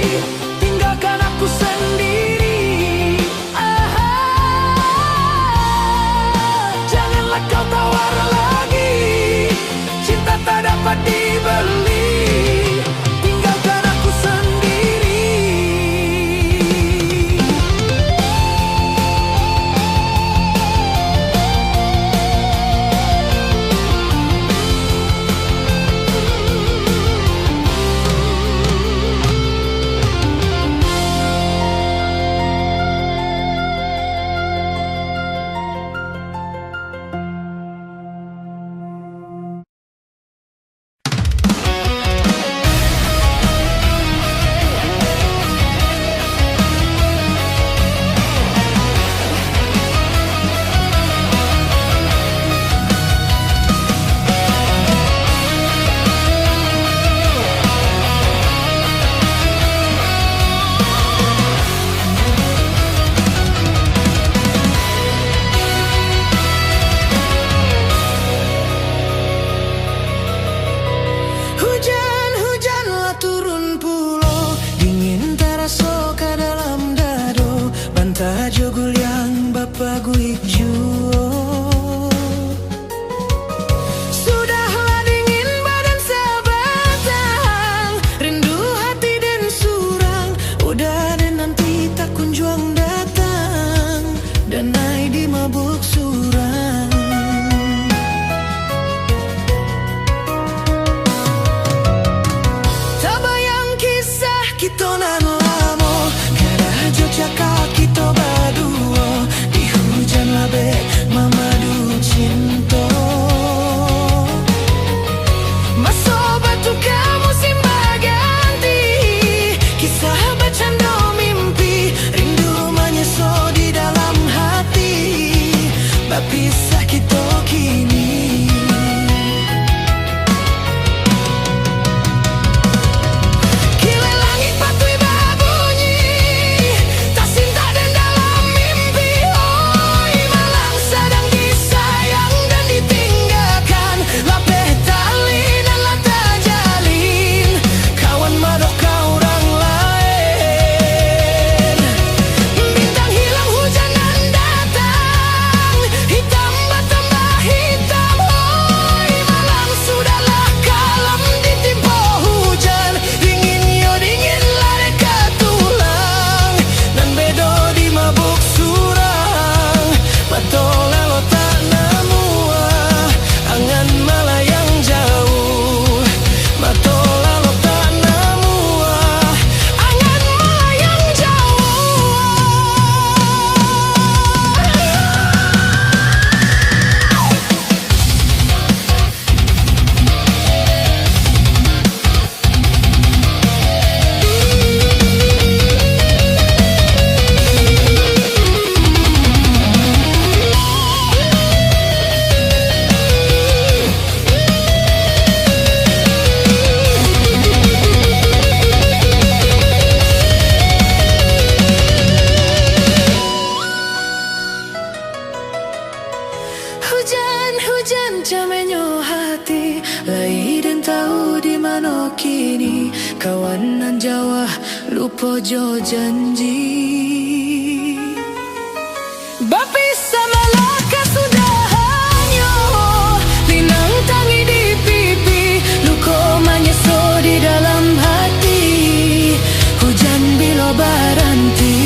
lupa jo janji. Berpisah malah kesudahannya, linang tangi di pipi, luka menyeso di dalam hati, hujan bila berhenti.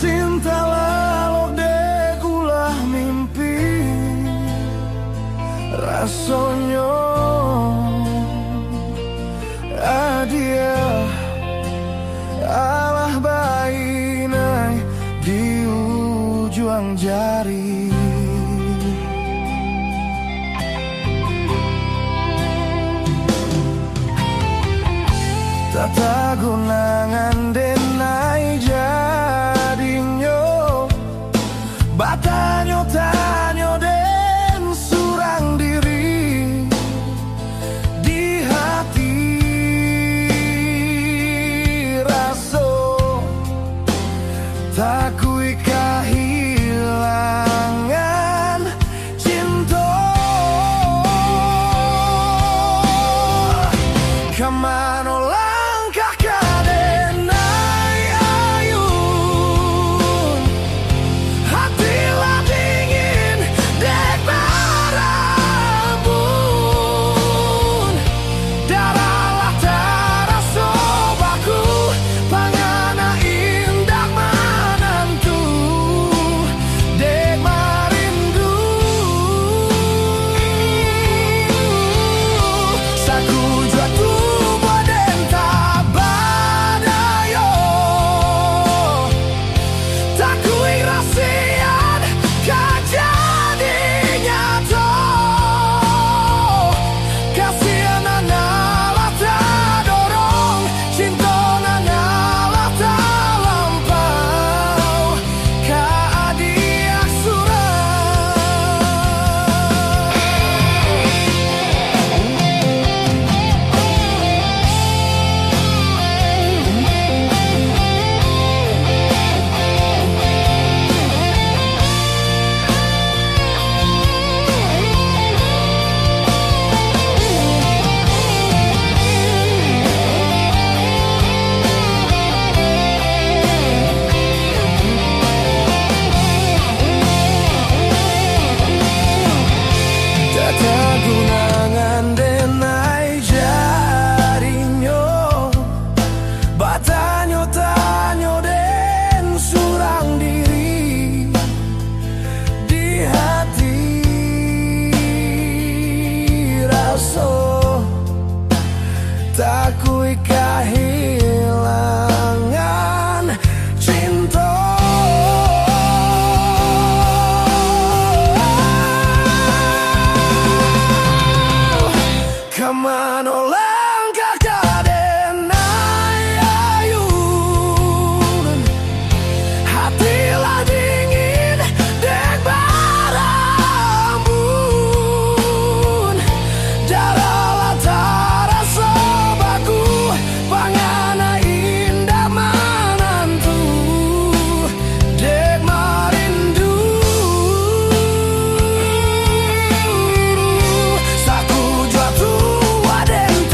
Cinta lalu dekulah mimpi rasanya adia alah bainai di ujung jari. Tata gunangan denai jadinya batanyo tanyo den surang diri di hati raso takui kehilangan cinta kemana langkah kade manolang kakak ayun hatilah dingin dek barambun jaralah tara sobaku pangana indah manantu dek marindu saku jatuh waden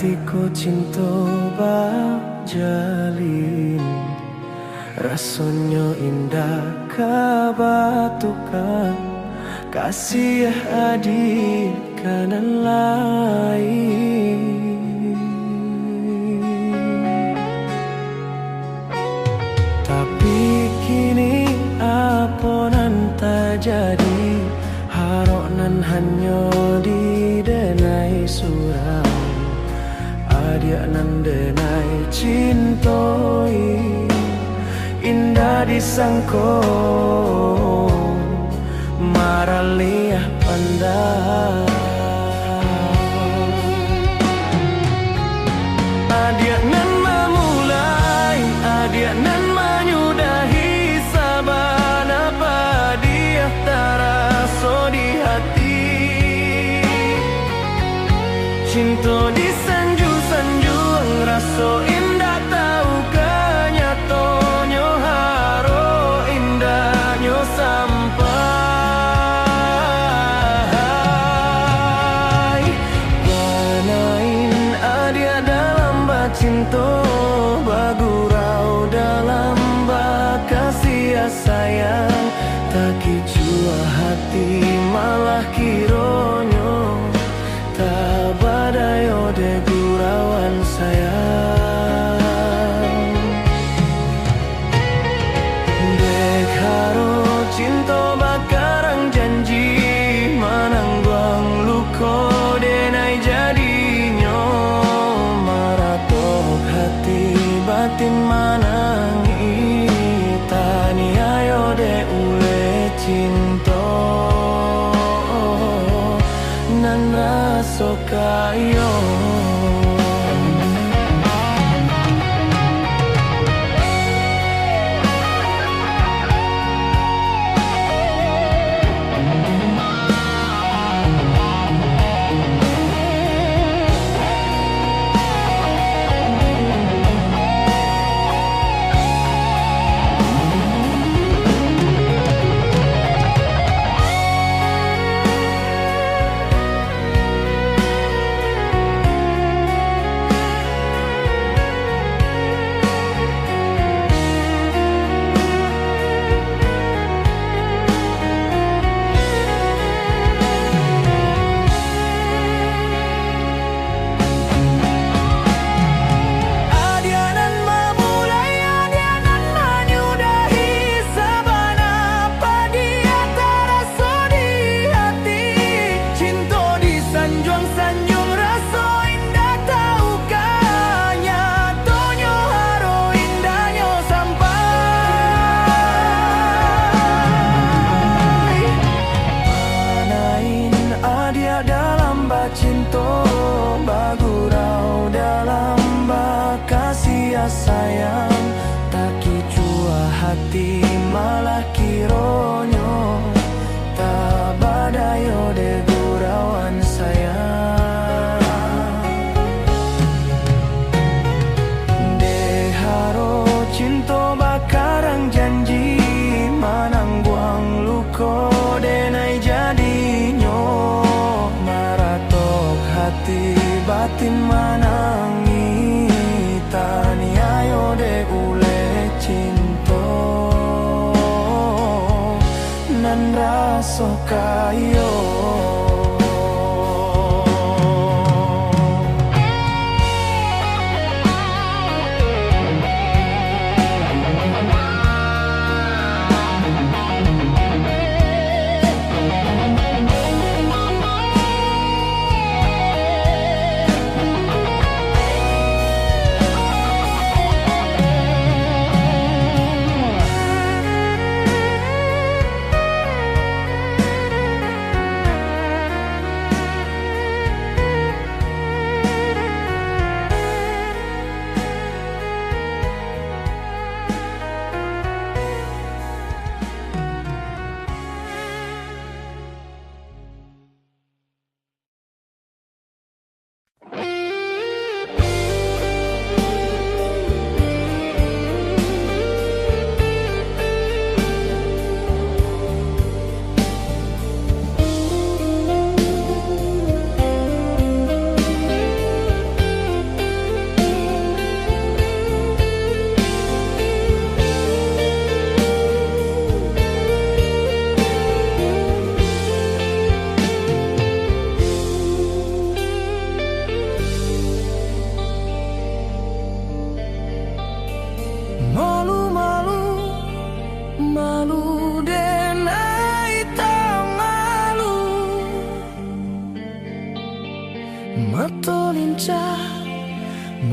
hatiku cinta bajalin, rasanya indah kabatukan, kasih adik kanan lain. Tapi kini apa nan tak jadi, harok nan hanya didenai surau, adik nan denai cintoi, indah disangko maraliah pandang. Adik nan memulai, adik nan menyudahi, saban apa dia taraso di hati. Cinta disanjung-sanjung, raso indah tahu kenyatonyo, haro indahnya sampai. Panain adia dalam bacinto, bagurau dalam bakasih sayang, tak kicua hati malah kironyo, tak badayo de gurauan sayang. Dek haro cinta bakarang janji, manangguang luko denai jadinya, maratok hati batin manangi, tani ayo de ule cinta nan raso kayo. Cinta bagurau dalam bakasih sayang, tak kicua hati malah kironyo, tak badayo de gurauan sayang. De haro cinta bakarang janji, manangguang luko denai jadinyo, hati batin manangi, tani ayo de ule cinta nan raso kayo.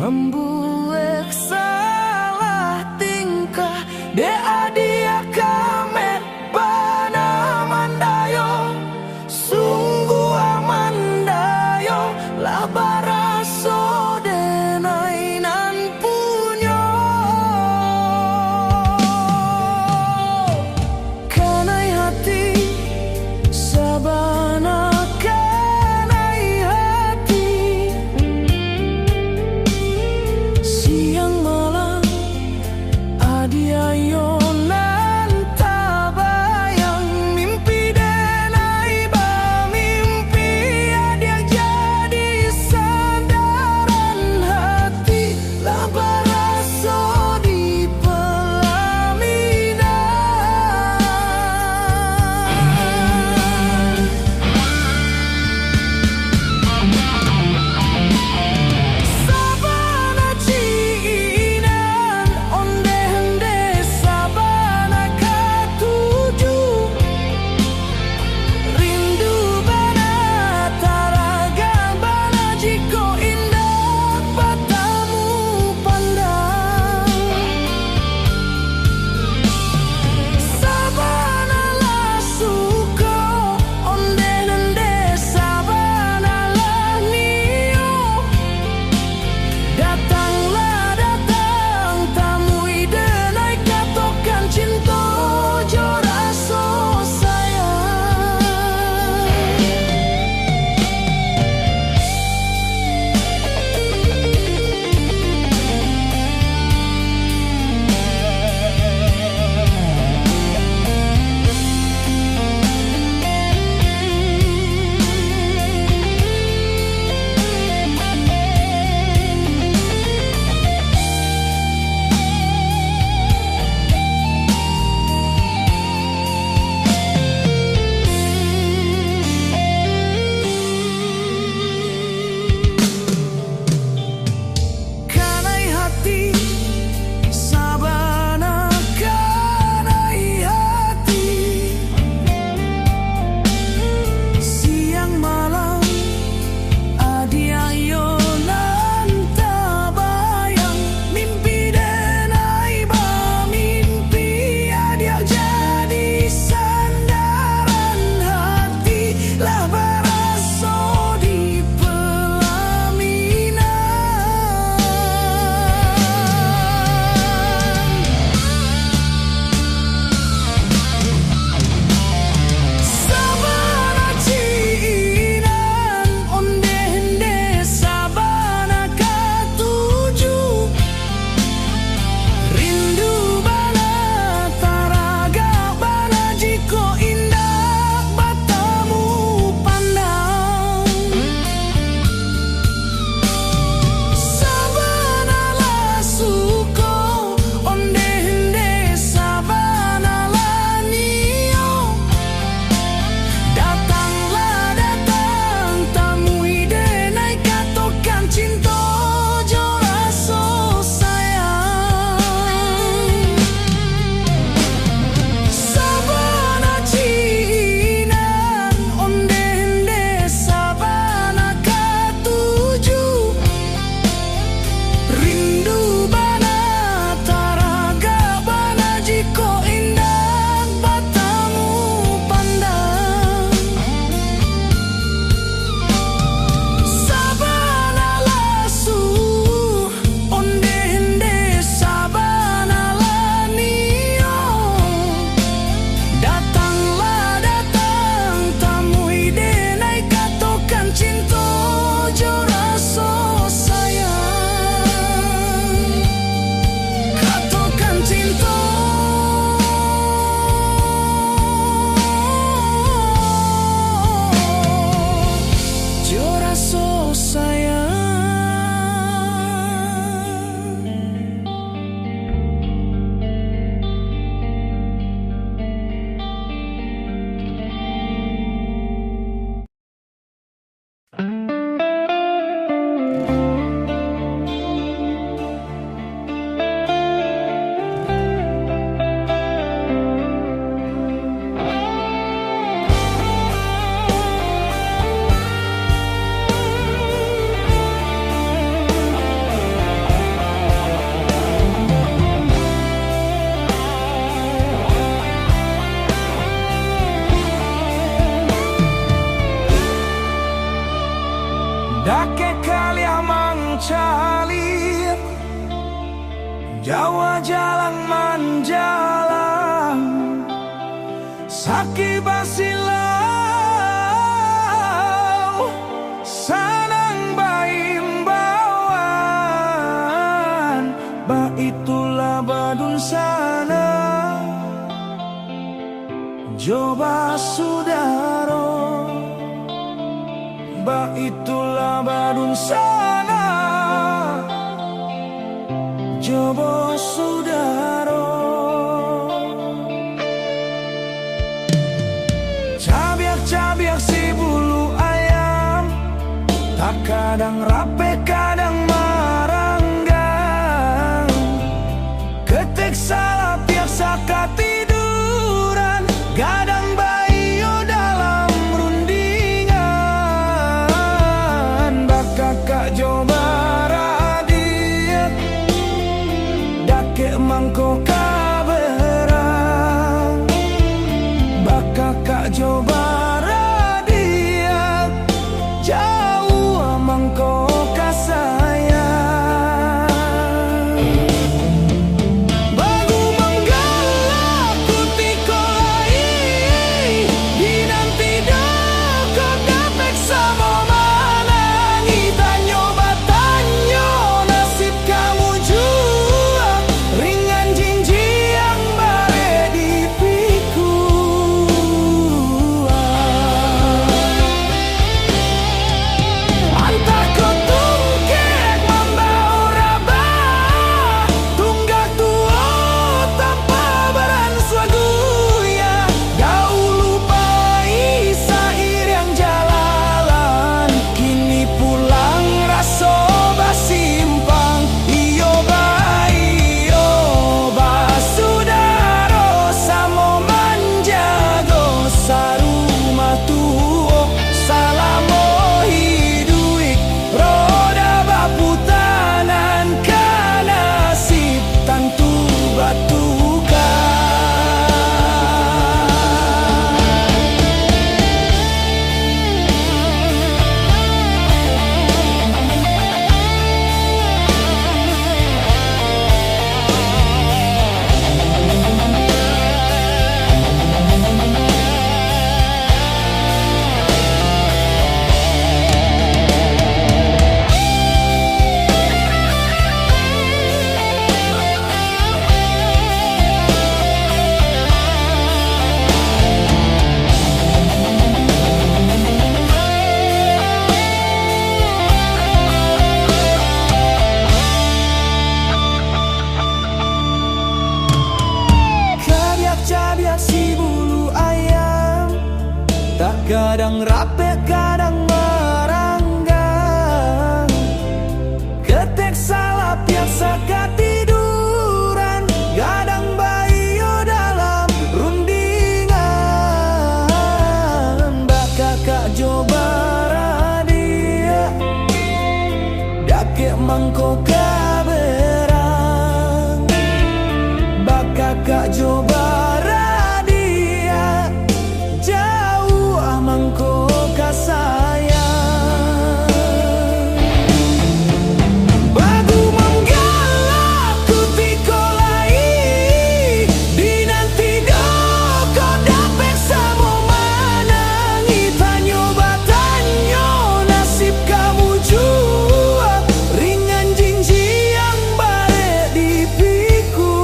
membuat salah tingkah dea dia kame bana mandayo sungguh amandayo lah baraso denainan punyo kanai hati sabana kanai hati siang malam Jawa jalan manjalang Saki basilau Sanang baimbawan Ba itulah badun sana Joba sudaro Ba itulah badun sana Jobo sudaro Cabiak-cabiak si bulu ayam Tak kadang rape kadang maranggang Ketek salah biasa ketiduran Gadang bayo dalam rundingan Bakakak coba radiat Dake mangko kaberang Bakakak coba radiat Jauh mangko kasayang Bagu menggalak kutikolai Dinanti doko dapek sama manangi Tanyo batanyo nasib kamu jua Ringan jinji yang bare dipiku Antar kau tungkek membau rabah Tunggak tua tanpa beranswaguya Dahulu bayi sair yang jalalan Kini pulang raso basimpang Iyo bayi basudaro Samo manjago sarumah tuo Salamo hiduik roda baputanan Kanasib tantu batukan Cabiak-cabiak si bulu ayam Tak kadang rape kadang meranggang Ketek salah biasa ketiduran Gadang bayo dalam rundingan Bakakak coba radia Dake mangko kaberang Bakakak coba radia Jauh mangko kasayang Bagu menggalak kutikolai Dinanti doko dapek samo manangi Tanyo batanyo nasib kamu jua Ringan jinji yang bare dipiku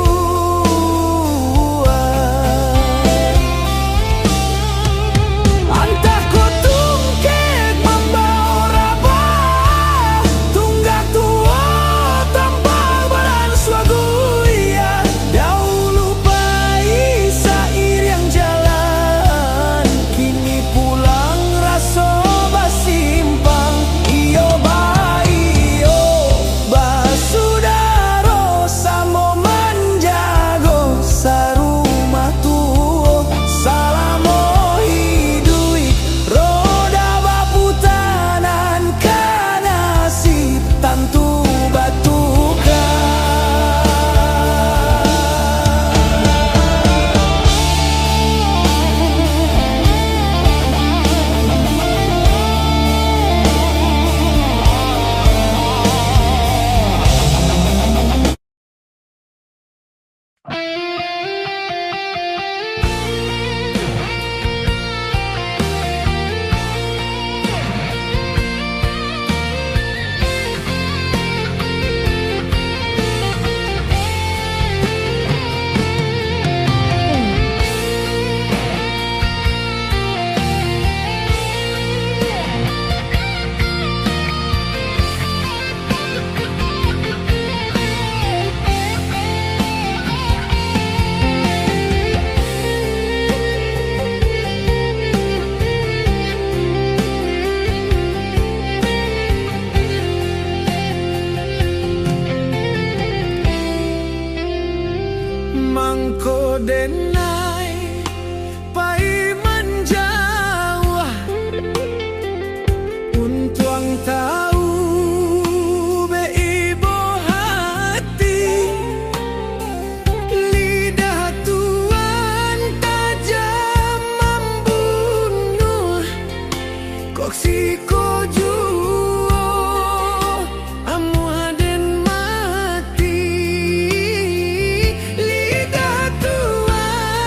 so denai pai menjauh untuang tahu be ibu hati lidah tuan tajam membunuh kok si kojo amu haden mati lidah tuan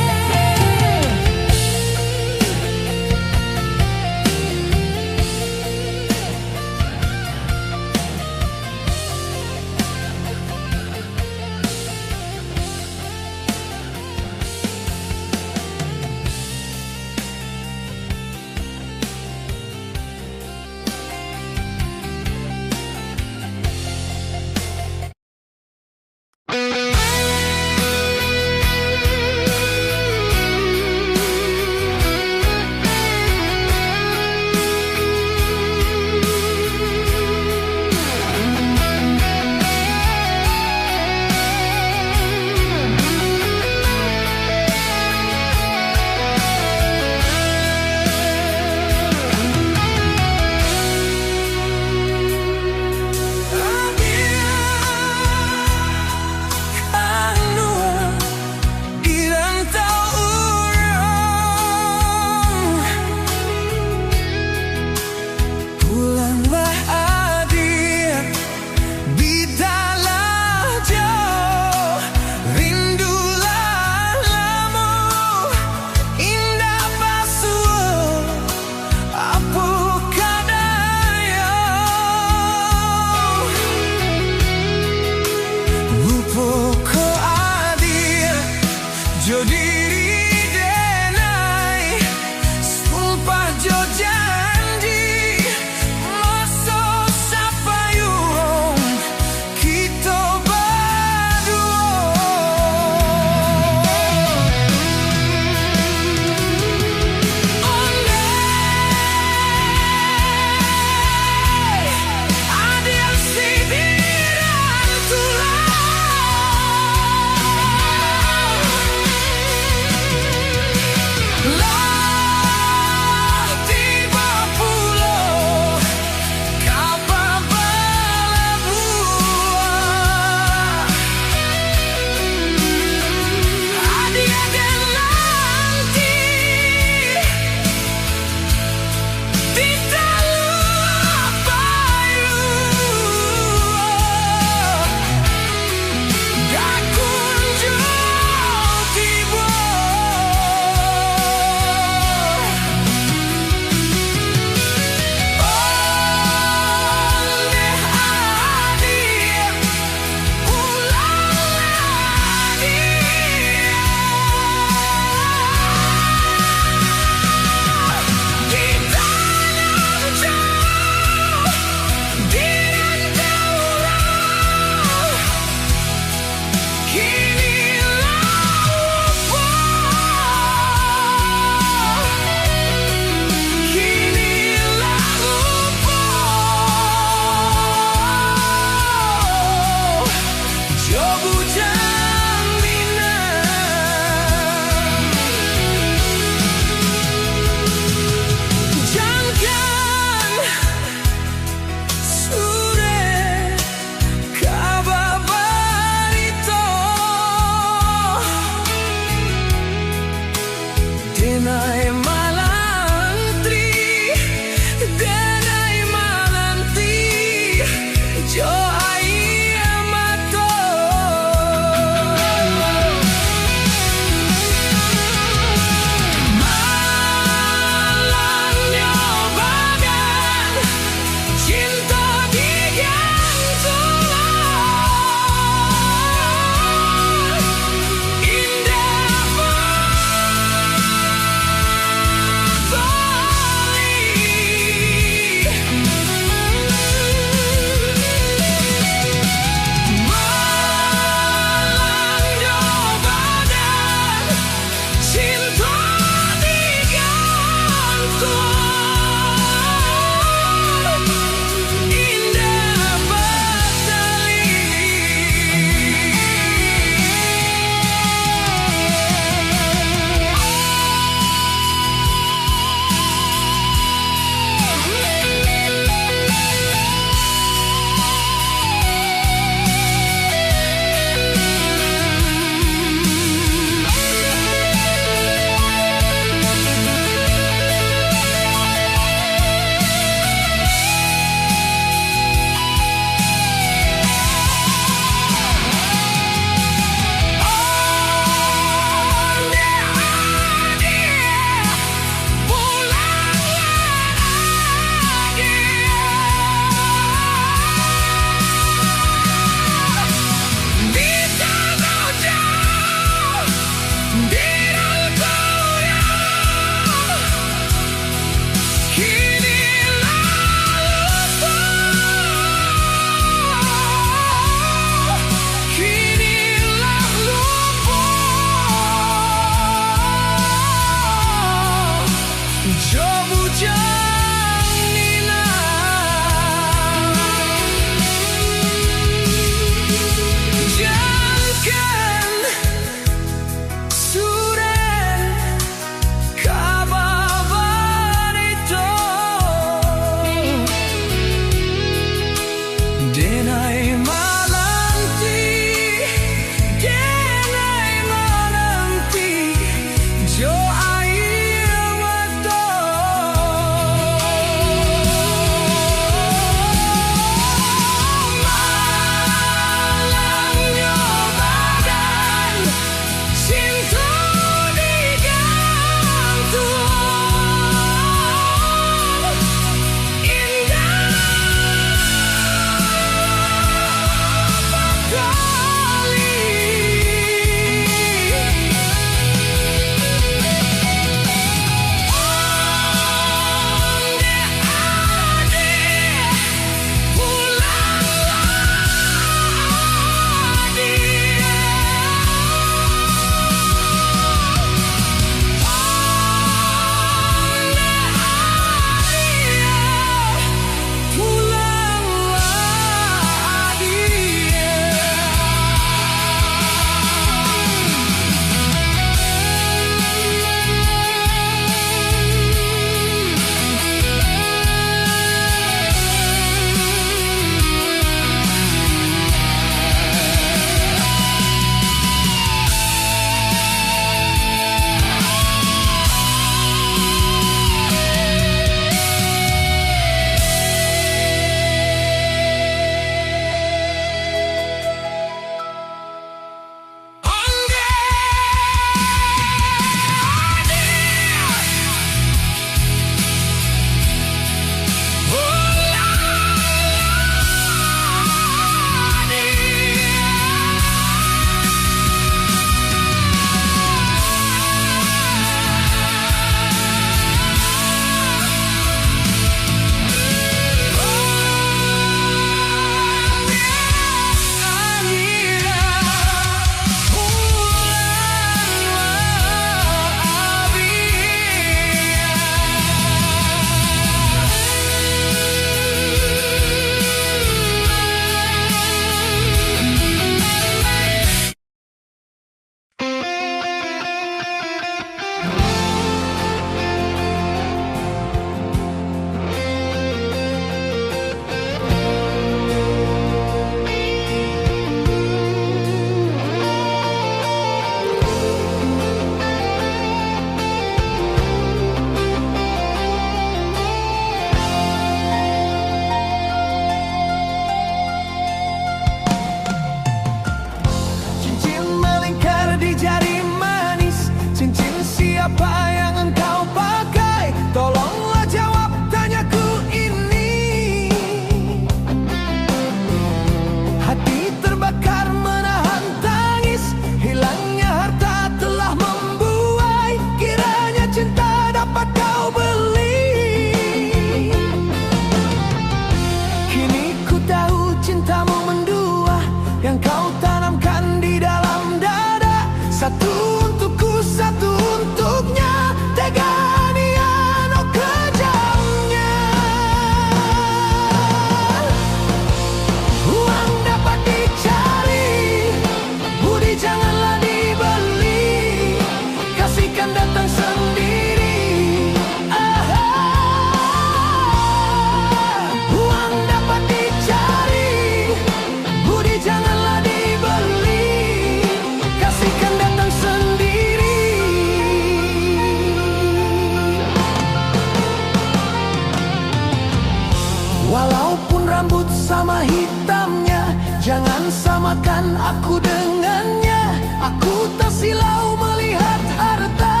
Walaupun rambut sama hitamnya, jangan samakan aku dengannya. Aku tak silau melihat harta,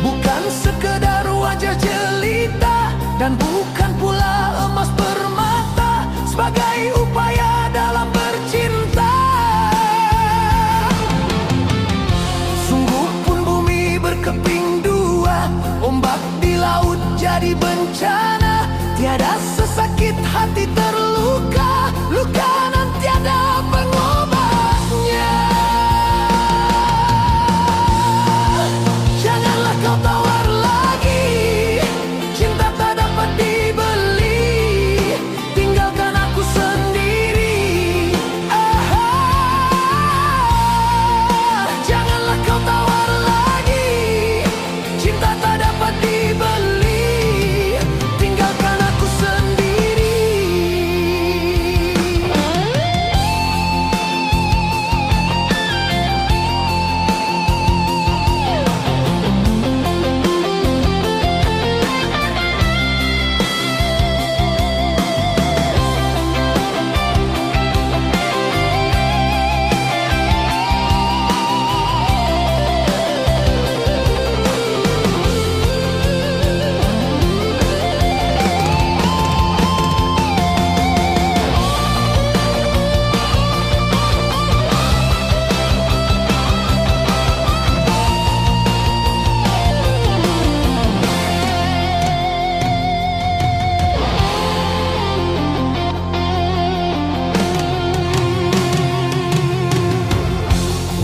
bukan sekedar wajah jelita, dan bukan pula emas permata sebagai upaya dalam bercinta. Sungguh pun bumi berkeping dua, ombak di laut jadi bencana. Tiada sesakit hati terluka, luka nan tiada pengobatnya. Janganlah kau tawar lagi, cinta tak dapat dibeli. Tinggalkan aku sendiri. Janganlah kau tawar lagi, cinta tak dapat dibeli. Tinggalkan aku sendiri.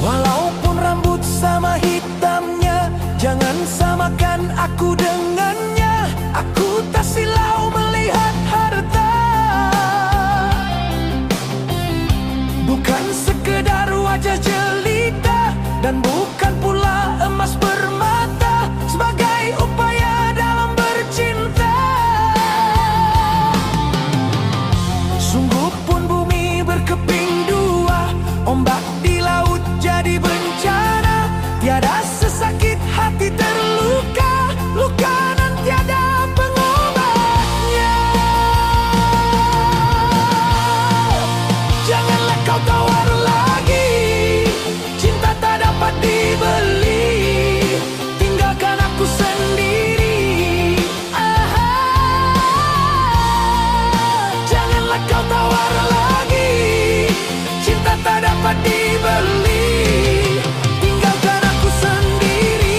Walaupun rambut sama hitamnya, jangan samakan aku dengannya. Aku tak silau melihat harta, bukan sekedar wajah jelita, dan bukan pula emas permata sebagai upaya dalam bercinta. Sungguh pun bumi berkeping dua, ombak di laut jadi bencana. Tiada sesakit hati terluka, luka nan tiada pengobatnya. Janganlah kau tawar lagi, cinta tak dapat dibeli. Tinggalkan aku sendiri. Janganlah kau tawar lagi, cinta tak dapat dibeli. Tinggalkan aku sendiri.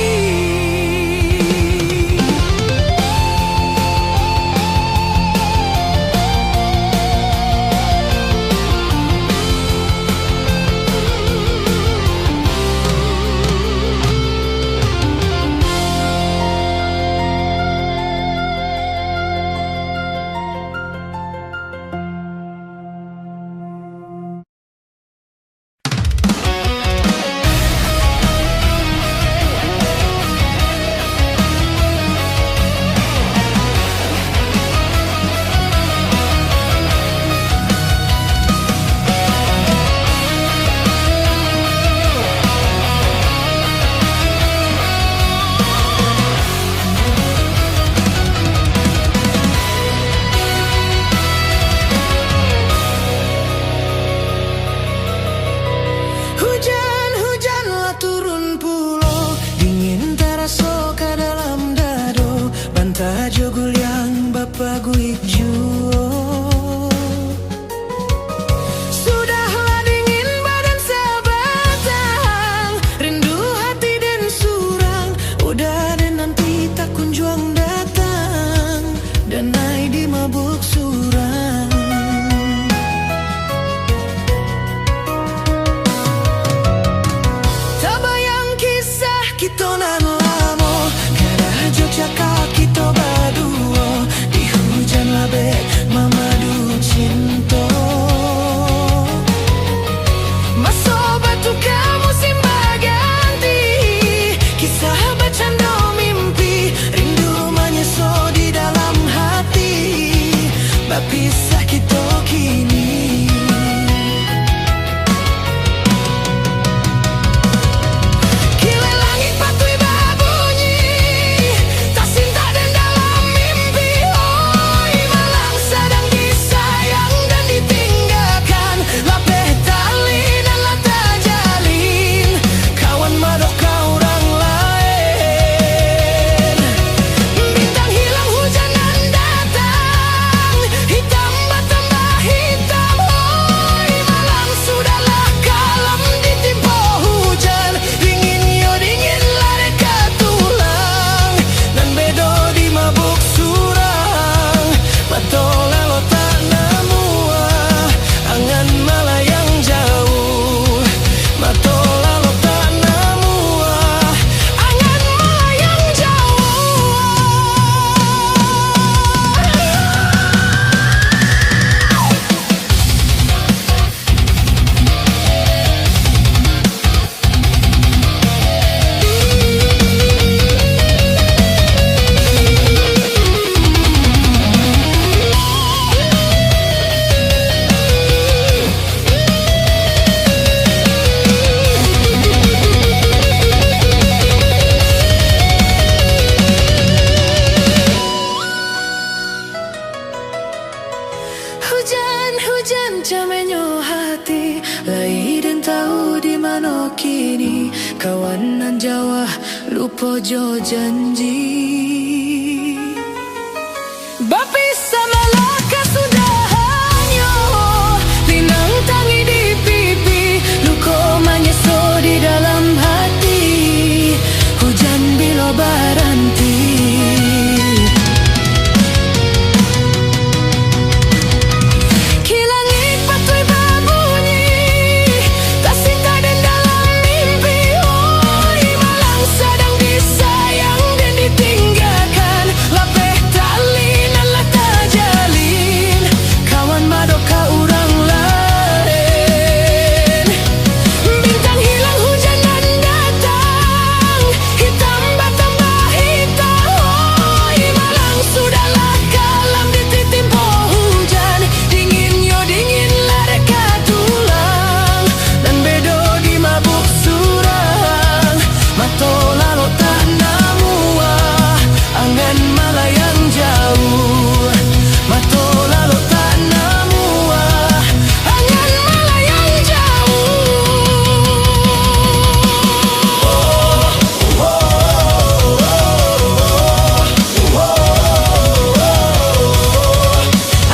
Hujan-hujanlah turun pulau, dingin terasa ke dalam dado. Bantah jogul yang bapa guijo. Sudahlah dingin badan sebatang, rindu hati dan surang. Udah dan nanti tak kunjung datang, dan naik di mabuk surang. Kita nan lamo, kena Jogja kita berdua. Di hujan lah kawanan Jawa lupa jo janji. Bapisa malaka sudahanyo, linang tangi di pipi, luko menyeso di dalam hati, hujan bila baranti. Kilangit patuy babunyi, tak sinta dan dalam mimpi. Oi, malang sedang disayang dan ditinggalkan, lapeh tali nan lah terjalin, kawan madoka urang lain. Bintang hilang, hujan dan datang, hitam bertambah hitam. Oi, malang sudahlah kalam dititimpo hujan, dingin yo dingin lah dekat tulang, dan bedo di mabuk surang, mato lalu tak namua, angan malayang jauh, mato lalu tak namua, angan malayang jauh.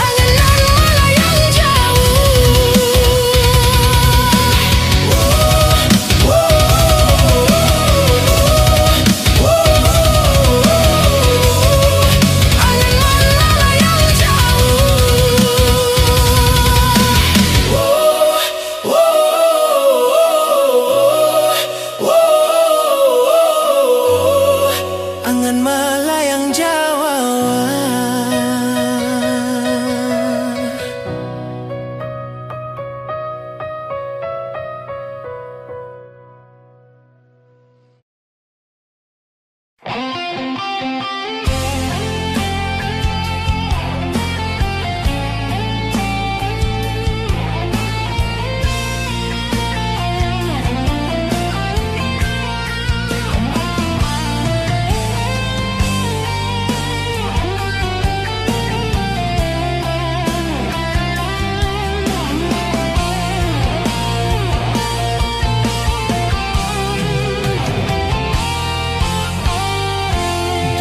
Angan malayang Angan malayang Jawa.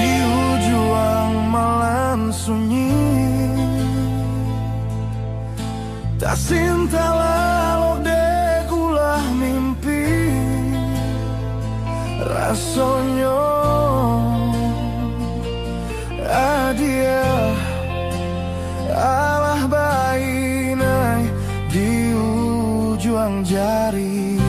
Di ujung malam sunyi, tak sinta lalu dekulah mimpi, rasonyo adia alah bainai di ujung jari.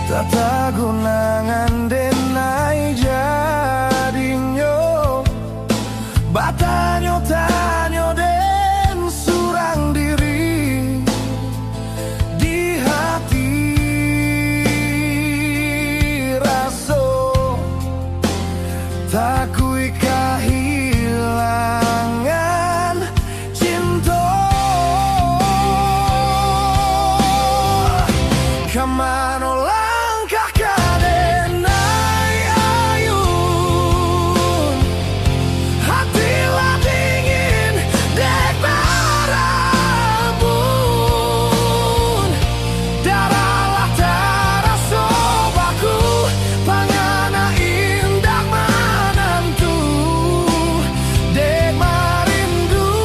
Tata gunangan denai jadinyo, batanyo tanyo den surang diri di hati raso, takui kehilangan cinta. Kamano langkah kadenai ayun, hatilah dingin dek marabun, darahlah taraso baku, pangana indah manantu dek marindu.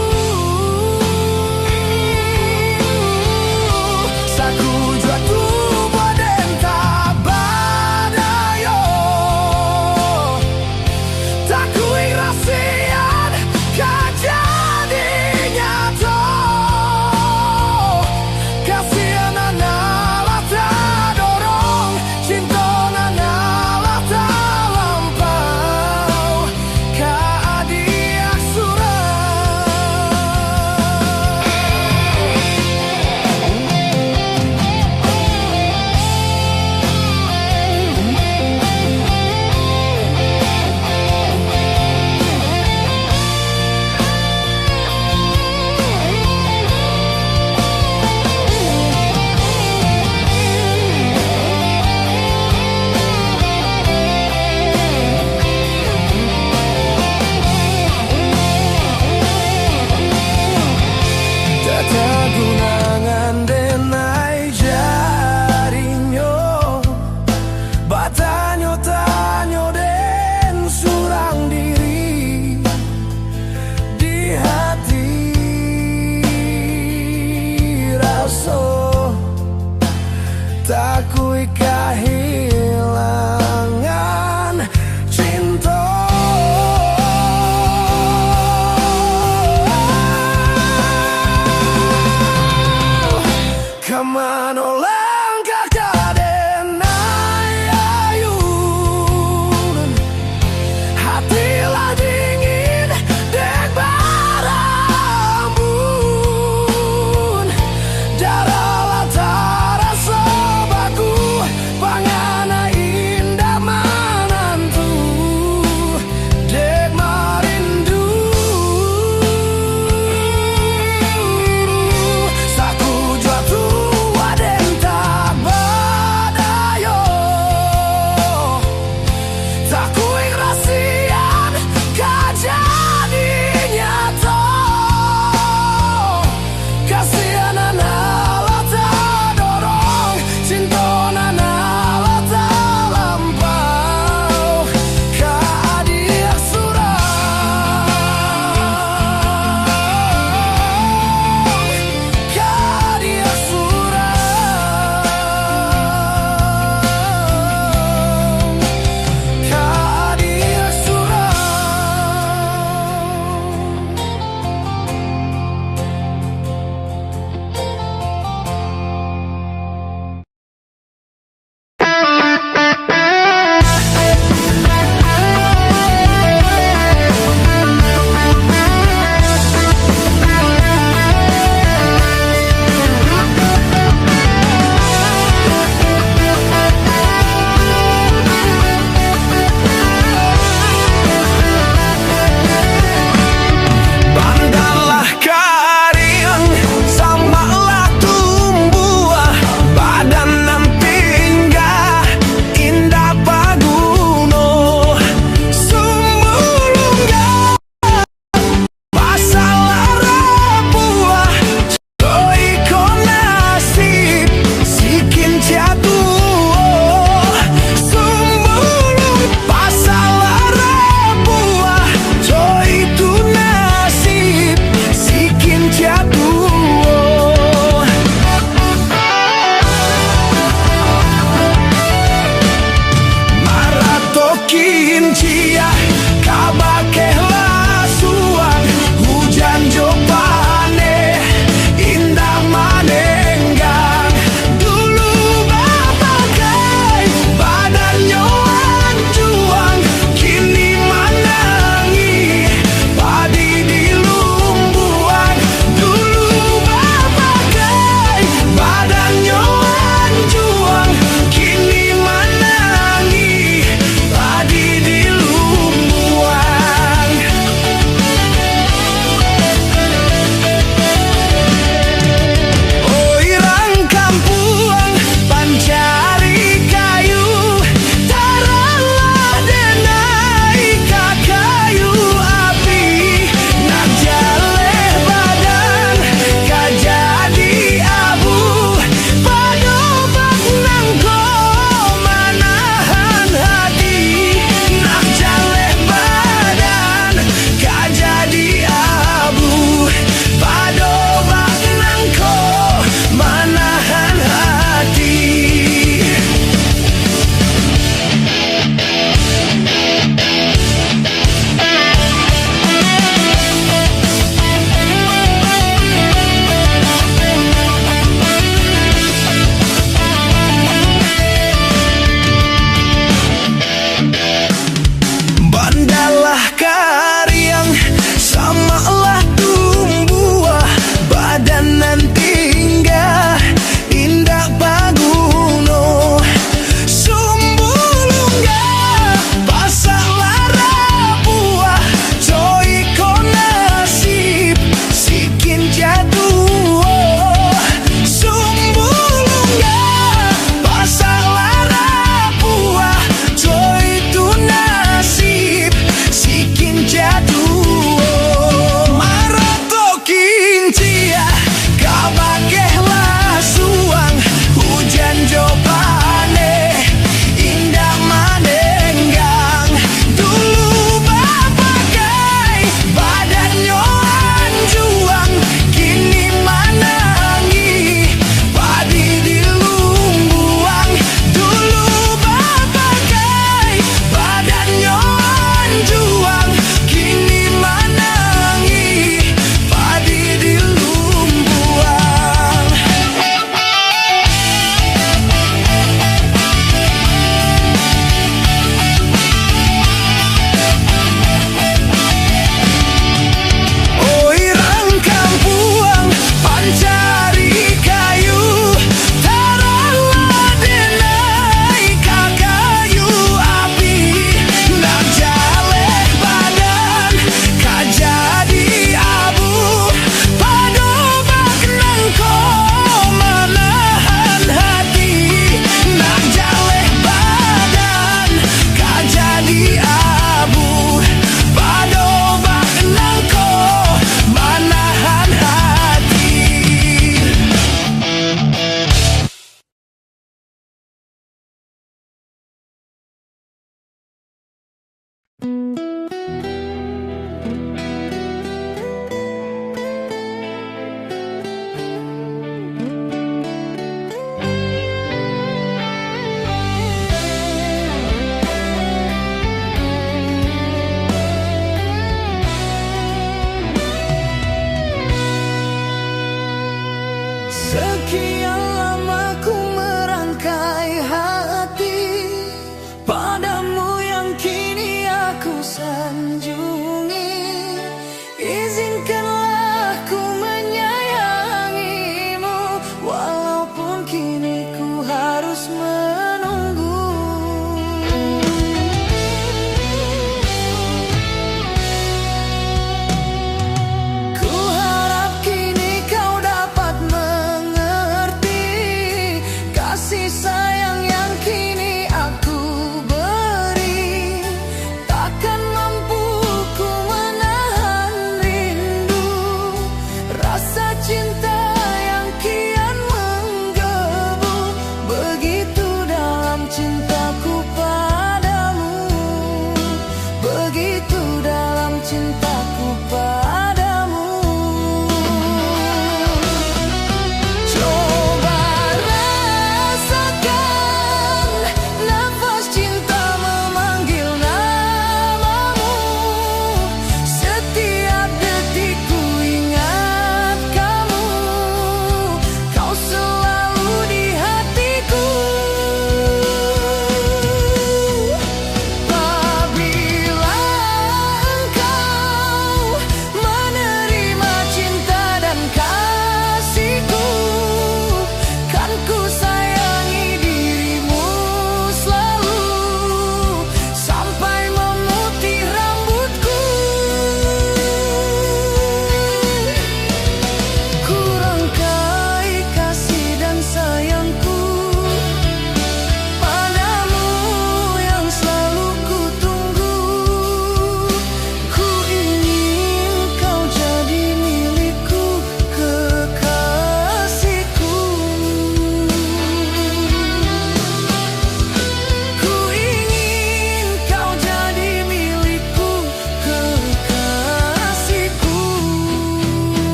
Saku jatuh pada akui kehilangan cinta. Kemana langkah kadenai ayun, hatilah dingin dek barambun, darah latara sebaku pangana indah.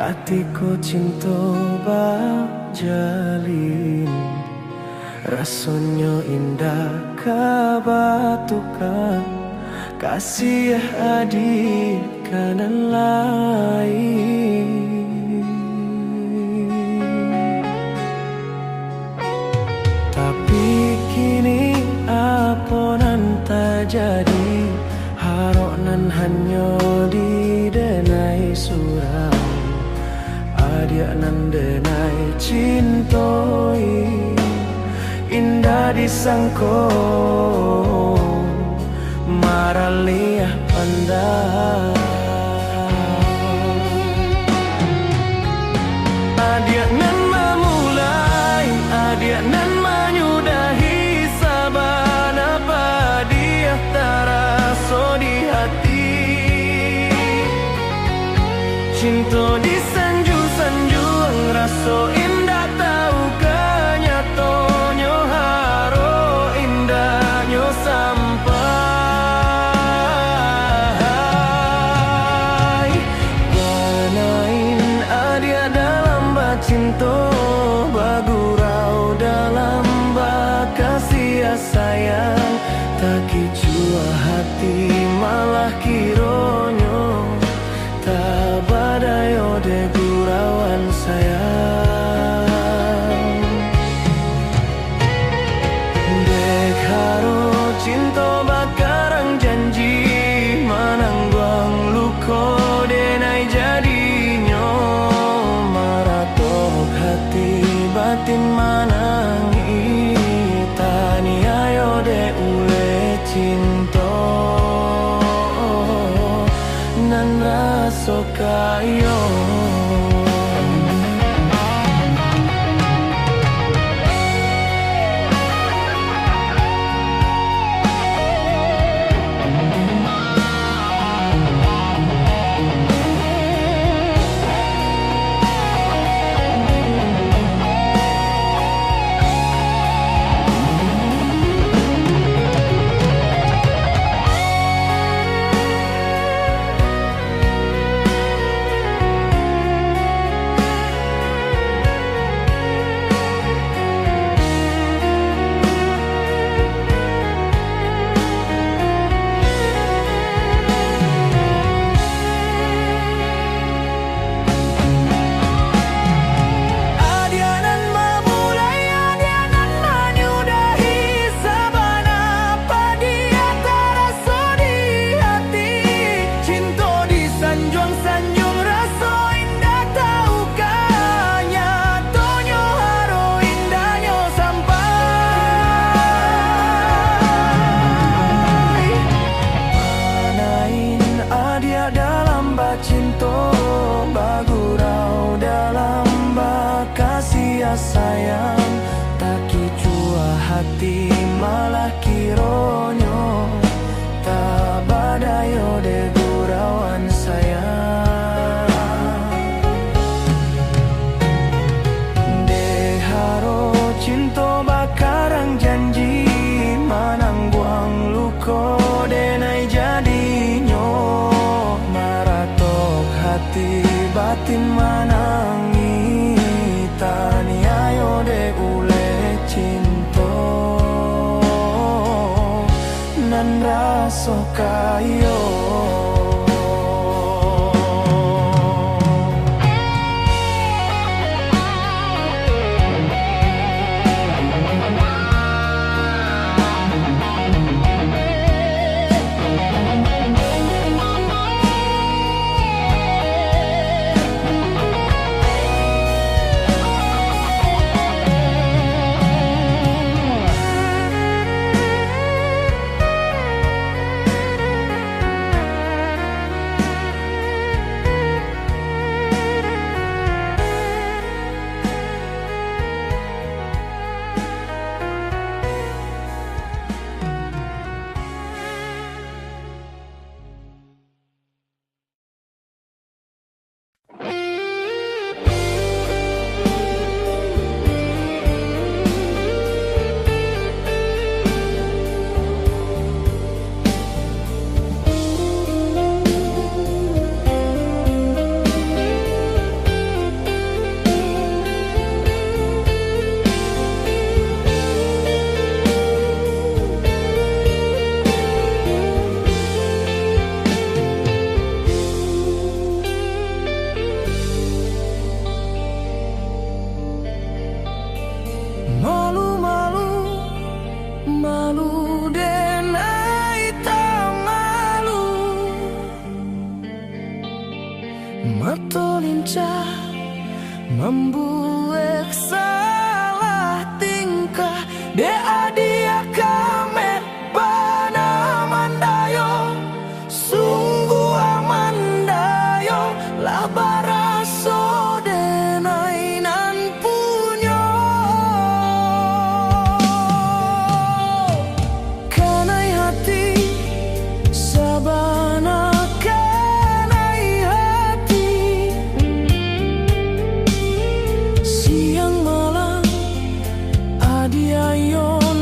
Katiku cinta bajalin, rasanya indah kabatuka, kasih adik kanan lain. Tapi kini apa nan tak jadi, harok nan hanya didenai surau, adik nan denai cintoi, indah disangko maraliah pandang. Adik nan memulai, adik nan menyudahi, saban apa dia taraso di hati. Cinta disanjung-sanjung, raso indah tahu kenyatonyo, haro indahnya sampai. Wanain adia dalam bacinto, bagurau dalam bakasih sayang, tak kicua hati malah kironyo, tak badayo de gurauan sayang. Dek haro cinta bakarang janji, manangguang luko denai jadinya, maratok hati batin manangi, tani ayo de ule cinta nan raso kayo. Cinta bagurau dalam bakasih sayang, tak kicua hati malah kironyo, tak badayo de gurauan sayang. De haro cinta bakarang janji, manangguang luko denai jadinyo, hati batin manangi, tani ayo de ule cinta nan raso kayo. membuat salah tingkah dea dia kamet bana mandayo sungguh amandayo lah baraso denainan punyo kanai hati sabana kanai hati siang malam adiayon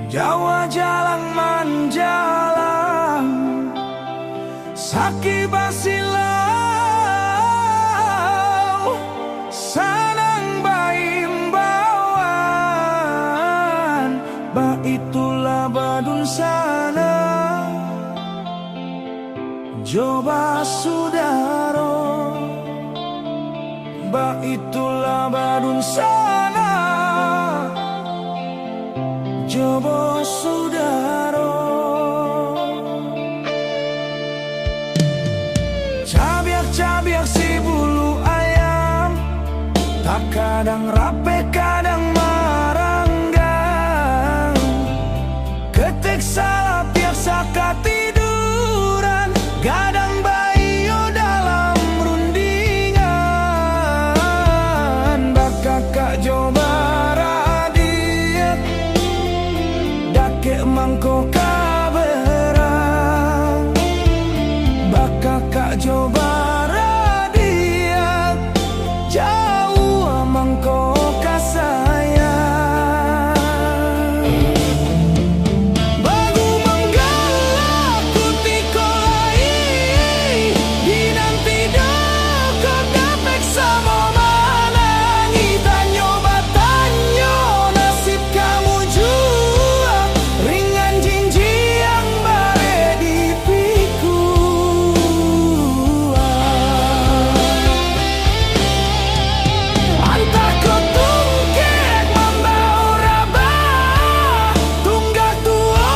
Jawa jalan manjalang Saki basilau Sanang baimbawan Ba itulah badun sana Joba sudaro Ba itulah badun sana Jobo sudaro Cabiak-cabiak si bulu ayam Tak kadang rape kadang maranggang Ketek salah biasa ketiduran Gadang bayo dalam rundingan Bakakak coba radiat Dake mangko kaberang Bakakak coba radiat Jauh mangko kasayang Bagu menggalak kutikolai Dinanti doko dapek sama manangi Tanyo batanyo nasib kamu jua Ringan jinji yang bare di piku Antah kau tungkek membau rabah Tunggak tua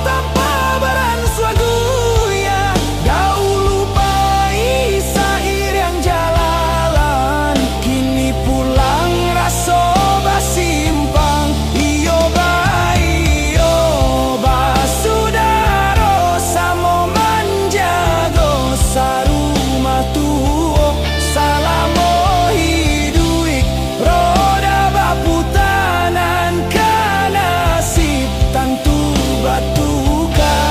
tanpa baran swaguya Dahulu pai sair yang jalalan Kini pulang raso basimpang Iyo basudaro samo manjago sarumah tuo Salamo hiduik roda baputanan Kanasib tantu batukan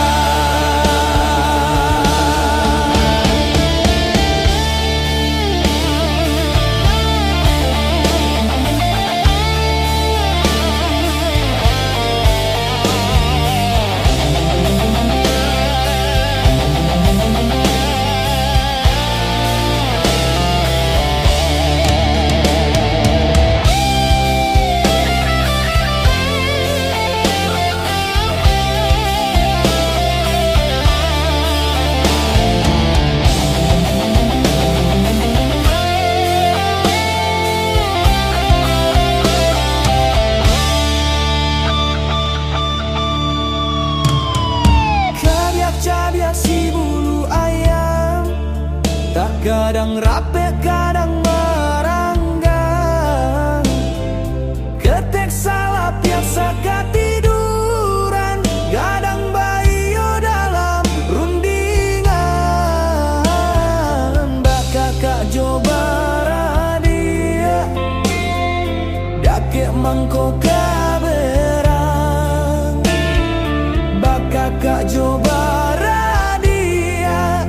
Cabiak-cabiak si bulu ayam Tak kadang rape kadang meranggang Ketek salah biasa ketiduran Gadang bayo dalam rundingan Bakakak coba radia Dake mangko kaberang Bakakak coba radia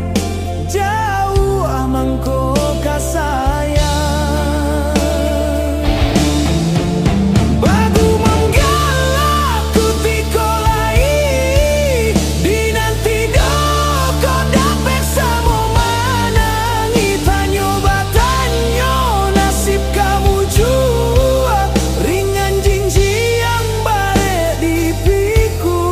Jauh mangko kasayang Bagu menggalak kutikolai Dinanti doko dapek samo manangi Tanyo batanyo nasib kamu jua Ringan jinji yang bare di piku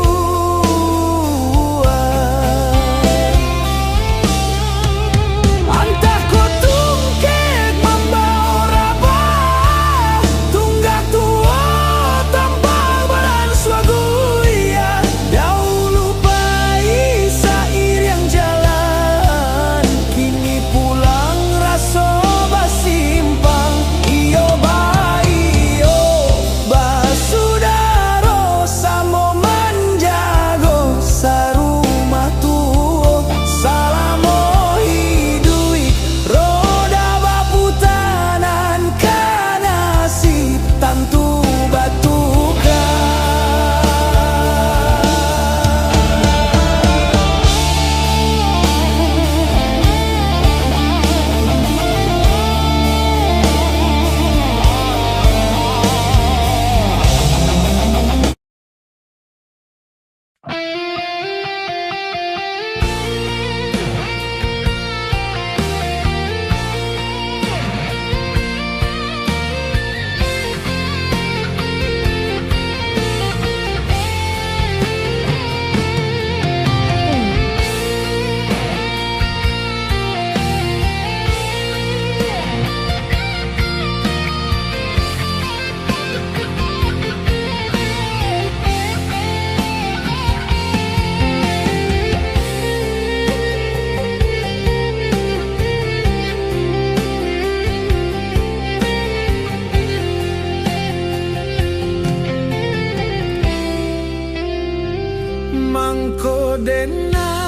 dena